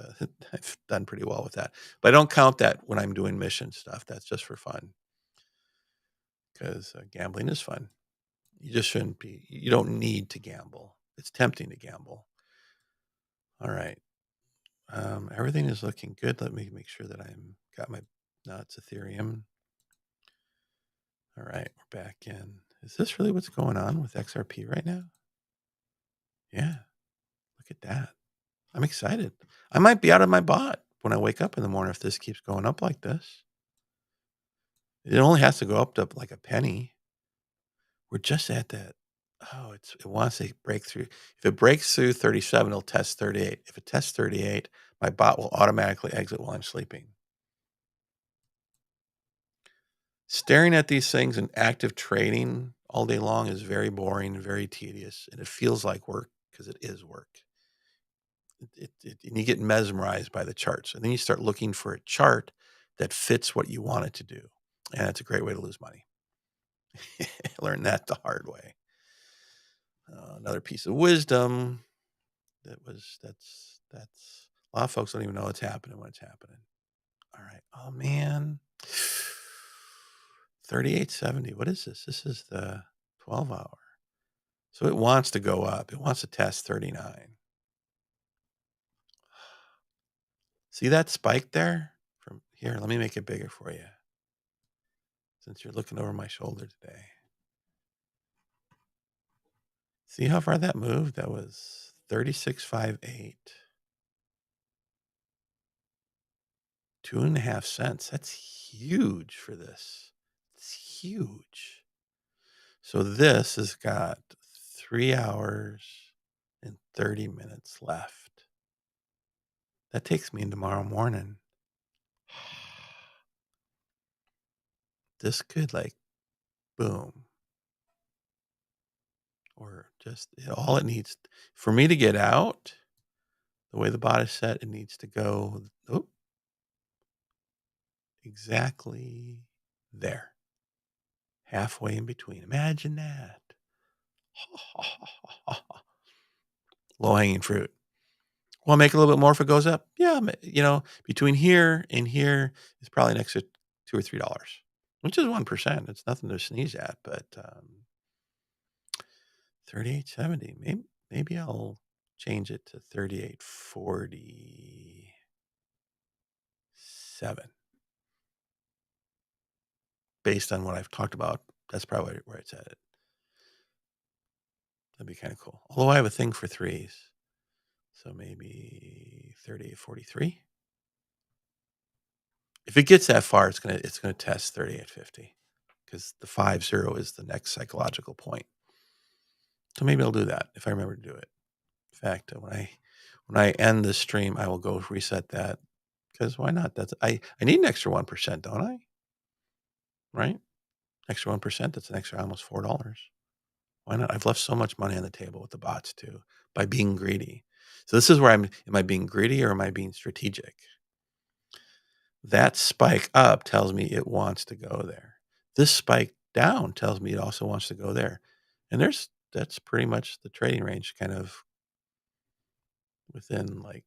S1: I've done pretty well with that. But I don't count that when I'm doing mission stuff. That's just for fun because gambling is fun. You just shouldn't be. You don't need to gamble. It's tempting to gamble. All right. Everything is looking good. Let me make sure that got my nuts Ethereum. All right, we're back in. Is this really what's going on with XRP right now? Yeah, look at that. I'm excited. I might be out of my bot when I wake up in the morning if this keeps going up like this. It only has to go up to like a penny. We're just at that. Oh, it wants to break through. If it breaks through 37, it'll test 38. If it tests 38, my bot will automatically exit while I'm sleeping. Staring at these things in active trading all day long is very boring, very tedious, and it feels like work because it is work. And you get mesmerized by the charts, and then you start looking for a chart that fits what you want it to do, and it's a great way to lose money. Learn that the hard way. Another piece of wisdom that's a lot of folks don't even know what's happening when it's happening. All right. Oh man. 38.70. What is this? This is the 12-hour. So it wants to go up. It wants to test 39. See that spike there? From here, let me make it bigger for you. Since you're looking over my shoulder today. See how far that moved? That was 36.58. 2.5 cents. That's huge for this. It's huge. So this has got 3 hours and 30 minutes left. That takes me in tomorrow morning. This could boom. Or just all it needs for me to get out, the way the bot is set, it needs to go exactly there. Halfway in between. Imagine that. Low hanging fruit. Well, make a little bit more if it goes up. Yeah, between here and here is probably an extra $2 or $3, which is 1%. It's nothing to sneeze at, but 38.70. Maybe I'll change it to 38.47. Based on what I've talked about, that's probably where it's at. That'd be kind of cool. Although I have a thing for threes. So maybe 38.43. If it gets that far, it's gonna test 38.50 because the 50 is the next psychological point. So maybe I'll do that if I remember to do it. In fact, when I end this stream, I will go reset that because why not? I need an extra 1%, don't I? Right? Extra 1%. That's an extra almost $4. Why not? I've left so much money on the table with the bots too by being greedy. So this is where am I being greedy or am I being strategic? That spike up tells me it wants to go there. This spike down tells me it also wants to go there. And that's pretty much the trading range kind of within like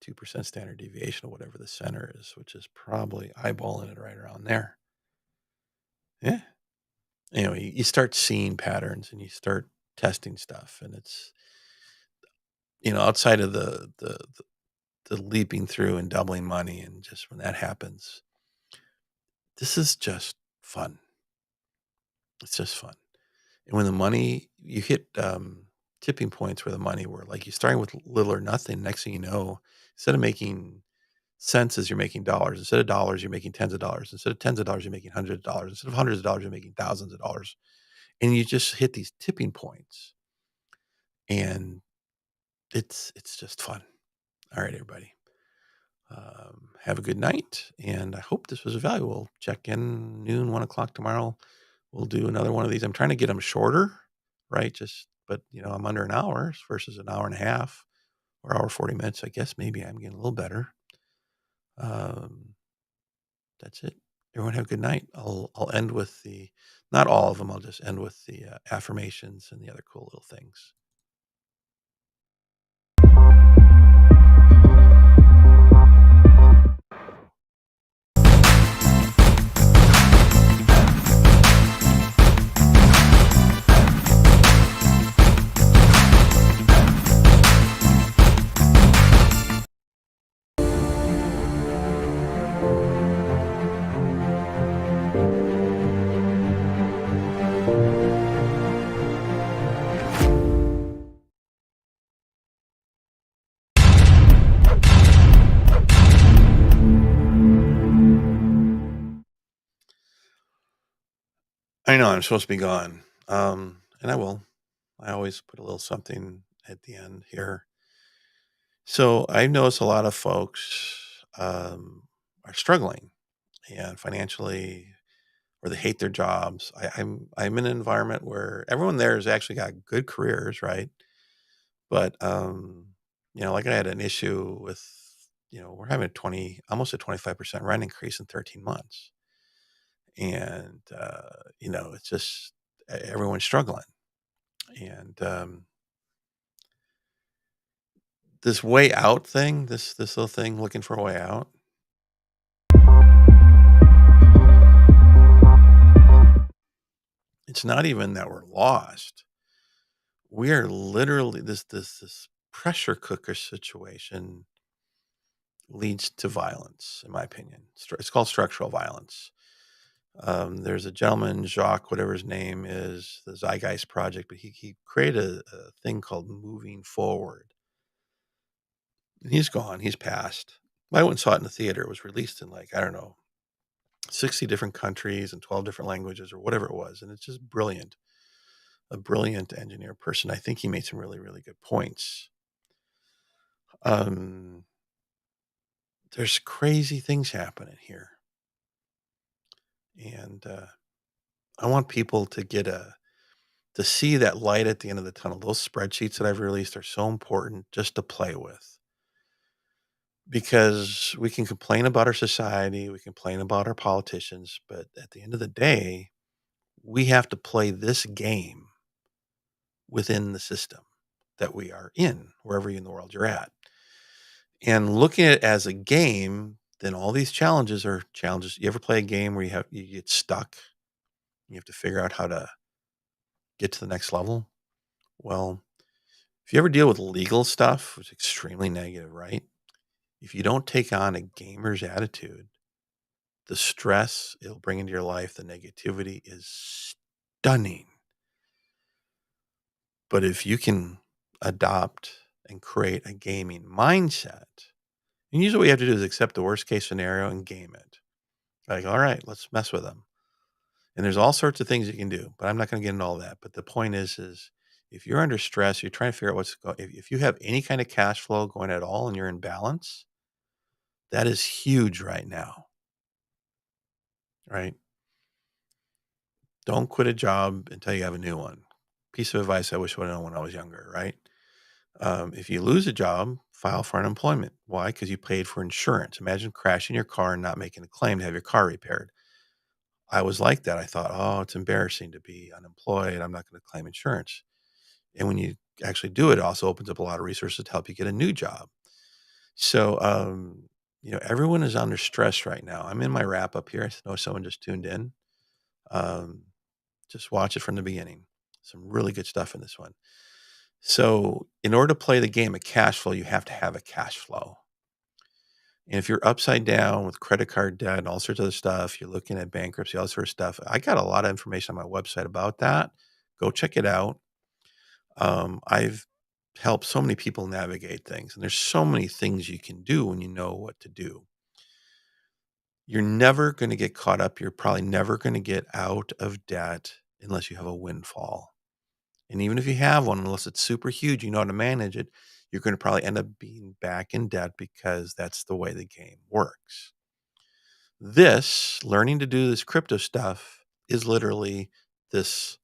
S1: 2% standard deviation of whatever the center is, which is probably eyeballing it right around there. Yeah. You start seeing patterns and you start testing stuff, and it's, outside of the leaping through and doubling money, and just when that happens, this is just fun. It's just fun. And when the money you hit, tipping points where the money were like you starting with little or nothing, next thing you know, instead of making cents as you're making dollars, instead of dollars, you're making tens of dollars, instead of tens of dollars, you're making hundreds of dollars, instead of hundreds of dollars, you're making thousands of dollars. And you just hit these tipping points, and it's just fun. All right, everybody. Have a good night, and I hope this was valuable. Check in noon, 1 o'clock tomorrow. We'll do another one of these. I'm trying to get them shorter, right? But I'm under an hour versus an hour and a half or hour 40 minutes. I guess maybe I'm getting a little better. Um, that's it. Everyone have a good night. I'll end with not all of them. I'll just end with the affirmations and the other cool little things. I know I'm supposed to be gone, and I will. I always put a little something at the end here. So I notice a lot of folks are struggling and financially, or they hate their jobs. I'm in an environment where everyone there has actually got good careers, right? But like I had an issue with, we're having almost a 25% rent increase in 13 months, and it's just everyone's struggling, and this way out thing, this little thing, looking for a way out. It's not even that we're lost. We are literally this pressure cooker situation leads to violence, in my opinion. It's called structural violence. There's a gentleman, Jacques, whatever his name is, the Zeitgeist Project, but he created a thing called Moving Forward. And he's gone. He's passed. I went and saw it in the theater. It was released in like, I don't know, 60 different countries and 12 different languages or whatever it was. And it's just brilliant. A brilliant engineer person. I think he made some really, really good points. Um, there's crazy things happening here. And I want people to see that light at the end of the tunnel. Those spreadsheets that I've released are so important just to play with, because we can complain about our society, we complain about our politicians, but at the end of the day, we have to play this game within the system that we are in, wherever in the world you're at. And looking at it as a game, then all these challenges are challenges. You ever play a game where you get stuck? You have to figure out how to get to the next level. Well, if you ever deal with legal stuff, it's extremely negative, right? If you don't take on a gamer's attitude, the stress it'll bring into your life, the negativity is stunning. But if you can adopt and create a gaming mindset, and usually what you have to do is accept the worst case scenario and game it. Like, all right, let's mess with them. And there's all sorts of things you can do, but I'm not going to get into all that. But the point is if you're under stress, you're trying to figure out if you have any kind of cash flow going at all and you're in balance, that is huge right now, right? Don't quit a job until you have a new one. Piece of advice I wish I would have known when I was younger, right? If you lose a job, file for unemployment. Why? Because you paid for insurance. Imagine crashing your car and not making a claim to have your car repaired. I was like that. I thought, oh, it's embarrassing to be unemployed. I'm not going to claim insurance. And when you actually do it, it also opens up a lot of resources to help you get a new job. So, everyone is under stress right now. I'm in my wrap up here. I know someone just tuned in. Um, just watch it from the beginning. Some really good stuff in this one. So, in order to play the game of cash flow, you have to have a cash flow. And if you're upside down with credit card debt and all sorts of other stuff, you're looking at bankruptcy, all sort of stuff. I got a lot of information on my website about that. Go check it out. I've helped so many people navigate things, and there's so many things you can do when you know what to do. You're never going to get caught up. You're probably never going to get out of debt unless you have a windfall. And even if you have one, unless it's super huge, you know how to manage it, you're going to probably end up being back in debt because that's the way the game works. This learning to do this crypto stuff is literally this.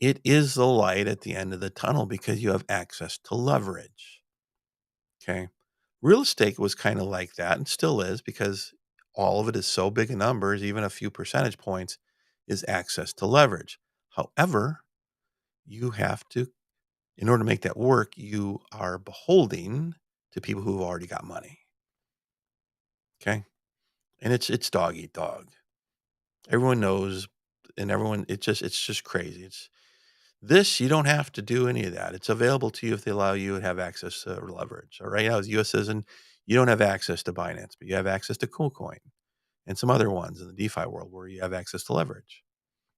S1: It is the light at the end of the tunnel because you have access to leverage. Okay. Real estate was kind of like that and still is because all of it is so big in numbers, even a few percentage points is access to leverage. However, you have to, in order to make that work, you are beholden to people who've already got money. Okay. And it's dog eat dog. Everyone knows, and everyone, it's just crazy. This, you don't have to do any of that. It's available to you if they allow you to have access to leverage. All right. Now, as a US citizen, you don't have access to Binance, but you have access to KuCoin and some other ones in the DeFi world where you have access to leverage.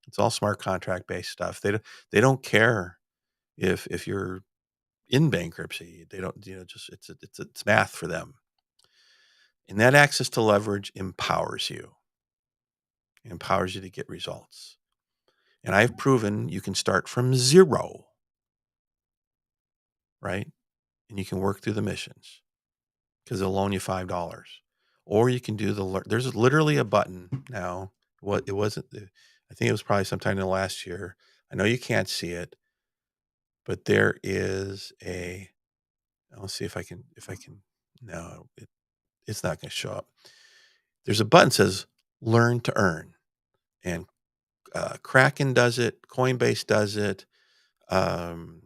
S1: It's all smart contract based stuff. They don't care if you're in bankruptcy. They don't, just it's math for them. And that access to leverage empowers you. It empowers you to get results. And I've proven you can start from zero, right? And you can work through the missions because they'll loan you $5. Or you can do there's literally a button now. What it wasn't, I think it was probably sometime in the last year. I know you can't see it, but there is I'll see if I can, no, it's not going to show up. There's a button that says learn to earn, and Kraken does it. Coinbase does it. Um,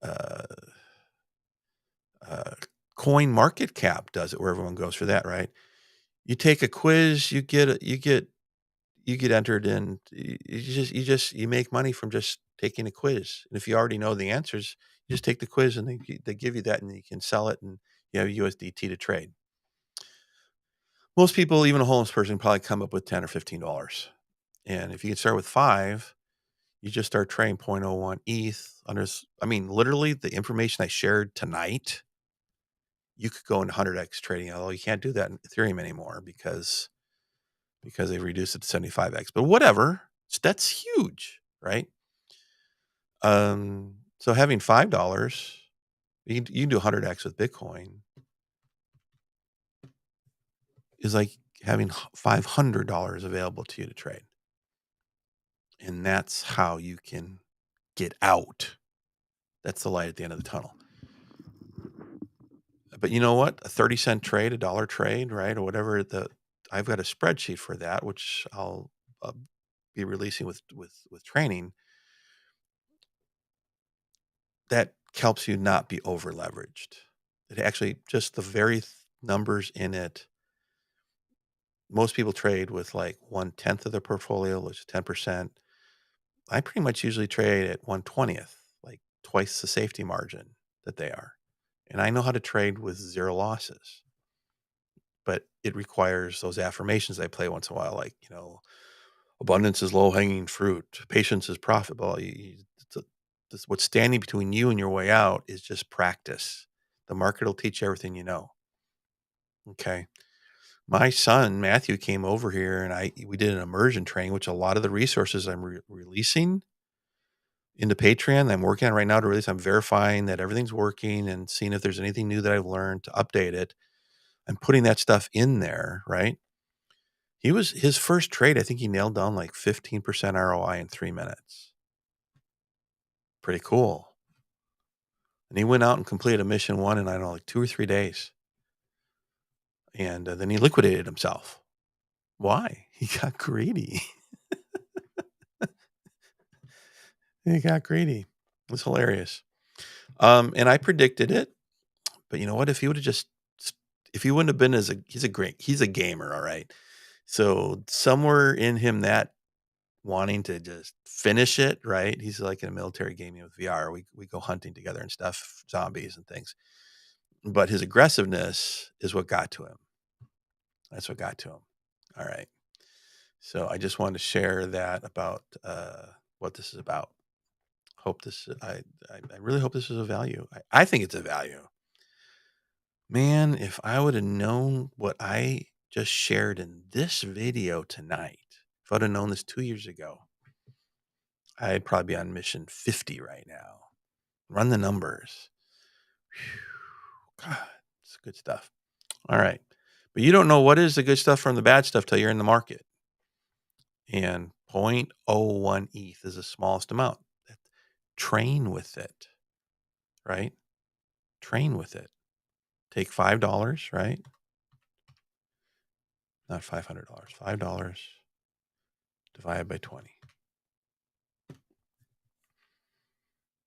S1: uh, uh, Coin Market Cap does it, where everyone goes for that, right? You take a quiz, you get entered in. You make money from just taking a quiz. And if you already know the answers, you just take the quiz and they give you that, and you can sell it, and you have USDT to trade. Most people, even a homeless person, probably come up with $10 or $15. And if you can start with 5, you just start trading 0.01 ETH literally the information I shared tonight, you could go into 100x trading, although you can't do that in Ethereum anymore because they've reduced it to 75x. But whatever, that's huge, right? So having $5, you can do 100x with Bitcoin, is like having $500 available to you to trade. And that's how you can get out. That's the light at the end of the tunnel. But you know what? A 30-cent trade, a dollar trade, right? Or whatever I've got a spreadsheet for that, which I'll be releasing with training, that helps you not be over leveraged. It actually, just the very numbers in it, most people trade with like 1/10 of their portfolio, which is 10%. I pretty much usually trade at 1/20th, like twice the safety margin that they are. And I know how to trade with 0 losses. But it requires those affirmations I play once in a while, like, abundance is low hanging fruit, patience is profit. Well, what's standing between you and your way out is just practice. The market will teach you everything you know. Okay. My son Matthew came over here, and we did an immersion training, which a lot of the resources I'm releasing into Patreon, I'm working on right now to release. I'm verifying that everything's working and seeing if there's anything new that I've learned to update it. I'm putting that stuff in there, right? His first trade, I think he nailed down like 15% ROI in 3 minutes. Pretty cool. And he went out and completed a mission 1 in, I don't know, like 2 or 3 days. And then he liquidated himself. Why? He got greedy. He got greedy. It was hilarious. And I predicted it, but you know what? If he would have just, if he wouldn't have been he's a gamer, all right. So somewhere in him that wanting to just finish it, right? He's like in a military gaming with VR. We go hunting together and stuff, zombies and things. But his aggressiveness is what got to him. That's what got to him. All right. So I just wanted to share that about what this is about. Hope this I really hope this is a value. I think it's a value. Man, if I would have known what I just shared in this video tonight, if I'd have known this 2 years ago, I'd probably be on mission 50 right now. Run the numbers. Whew, God, it's good stuff. All right. But you don't know what is the good stuff from the bad stuff till you're in the market. And 0.01 ETH is the smallest amount. Train with it, right? Train with it. Take $5, right? Not $500. $5 divided by 20.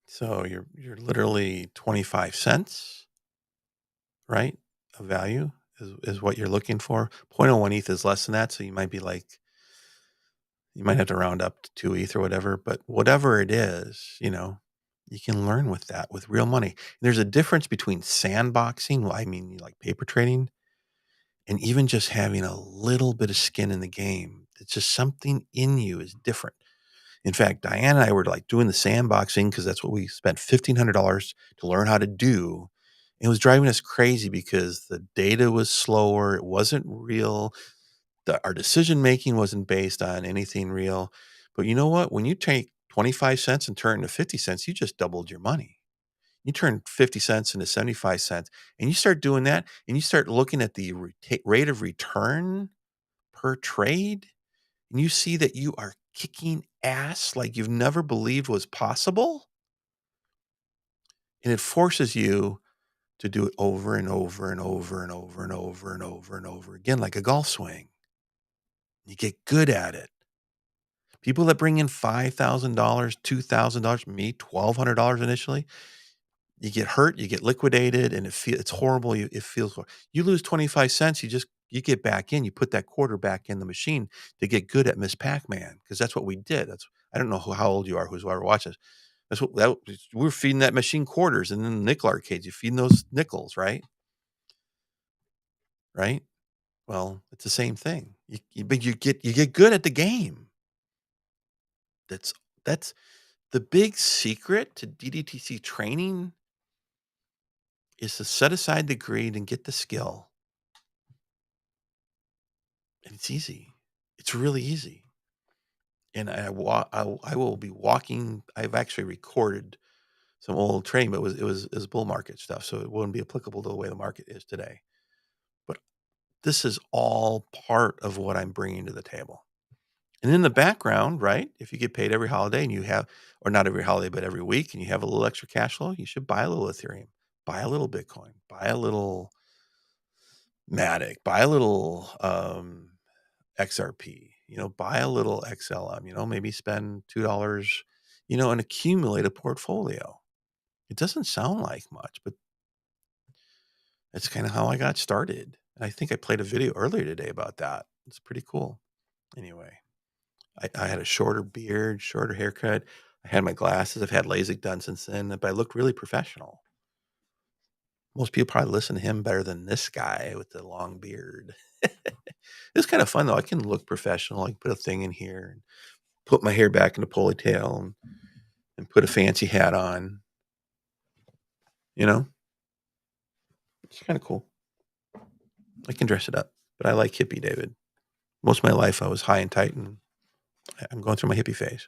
S1: So you're literally 25 cents, right? Of value is what you're looking for. 0.01 ETH is less than that, so you might be like, you might have to round up to 2 ETH or whatever, but whatever it is, you can learn with that, with real money. There's a difference between sandboxing, I mean like paper trading, and even just having a little bit of skin in the game. It's just something in you is different. In fact, Diane and I were like doing the sandboxing because that's what we spent $1,500 to learn how to do. It was driving us crazy because the data was slower. It wasn't real. Our decision making wasn't based on anything real. But you know what? When you take 25 cents and turn it into 50 cents, you just doubled your money. You turn 50 cents into 75 cents and you start doing that and you start looking at the rate of return per trade and you see that you are kicking ass like you've never believed was possible. And it forces you to do it over and over and over and over and over and over and over again, like a golf swing. You get good at it. People that bring in $5,000, $2,000, me, $1,200 initially, you get hurt, you get liquidated, and it's horrible. It feels horrible. You lose 25 cents, you get back in, you put that quarter back in the machine to get good at Miss Pac-Man, because that's what we did. I don't know how old you are, who's ever watching this. We're feeding that machine quarters, and then the nickel arcades, you're feeding those nickels, right? Right? Well, it's the same thing. But you get good at the game. That's the big secret to DDTC training is to set aside the greed and get the skill. And it's easy. It's really easy. And I will be walking. I've actually recorded some old trading, but it was bull market stuff, so it wouldn't be applicable to the way the market is today. But this is all part of what I'm bringing to the table. And in the background, right? If you get paid every holiday and you have, or not every holiday, but every week, and you have a little extra cash flow, you should buy a little Ethereum, buy a little Bitcoin, buy a little Matic, buy a little XRP, buy a little XLM, maybe spend $2, and accumulate a portfolio. It doesn't sound like much, but that's kind of how I got started. And I think I played a video earlier today about that. It's pretty cool. Anyway, I had a shorter beard, shorter haircut. I had my glasses. I've had LASIK done since then, but I looked really professional. Most people probably listen to him better than this guy with the long beard. It's kind of fun though. I can look professional. I can put a thing in here and put my hair back in a ponytail and put a fancy hat on. It's kind of cool. I can dress it up, but I like hippie David. Most of my life I was high and tight, and I'm going through my hippie phase.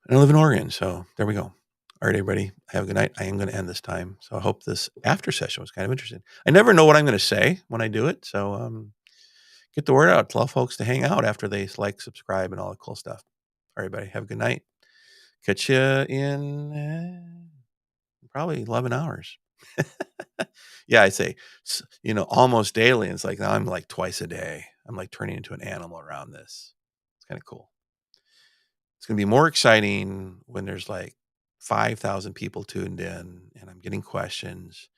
S1: And I live in Oregon, so there we go. All right, everybody, have a good night. I am going to end this time. So I hope this after session was kind of interesting. I never know what I'm going to say when I do it. So get the word out. Tell folks to hang out after they like, subscribe, and all the cool stuff. All right, everybody, have a good night. Catch you in probably 11 hours. Yeah, I say, almost daily. And it's like now I'm like twice a day. I'm like turning into an animal around this. It's kind of cool. It's going to be more exciting when there's like 5,000 people tuned in and I'm getting questions.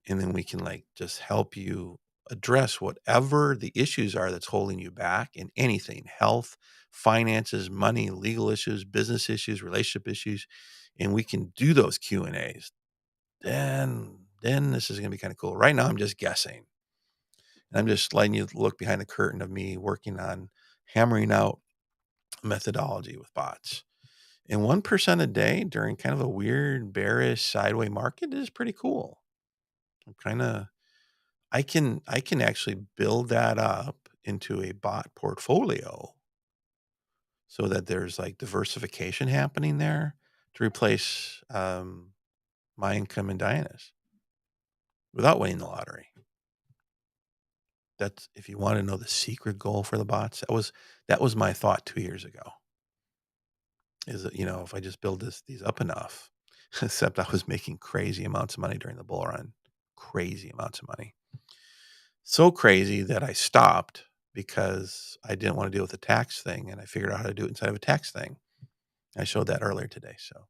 S1: And then we can like just help you address whatever the issues are that's holding you back in anything: health, finances, money, legal issues, business issues, relationship issues. And we can do those Q&As. Then this is going to be kind of cool. Right now, I'm just guessing. And I'm just letting you look behind the curtain of me working on hammering out methodology with bots. And 1% a day during kind of a weird, bearish, sideways market is pretty cool. I'm kind of I can actually build that up into a bot portfolio so that there's like diversification happening there to replace my income in Diana's without winning the lottery. That's if you want to know the secret goal for the bots, that was my thought 2 years ago. Is that, if I just build these up enough, except I was making crazy amounts of money during the bull run, crazy amounts of money. So crazy that I stopped because I didn't want to deal with the tax thing, and I figured out how to do it inside of a tax thing. I showed that earlier today. So,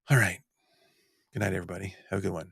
S1: all right. Good night, everybody. Have a good one.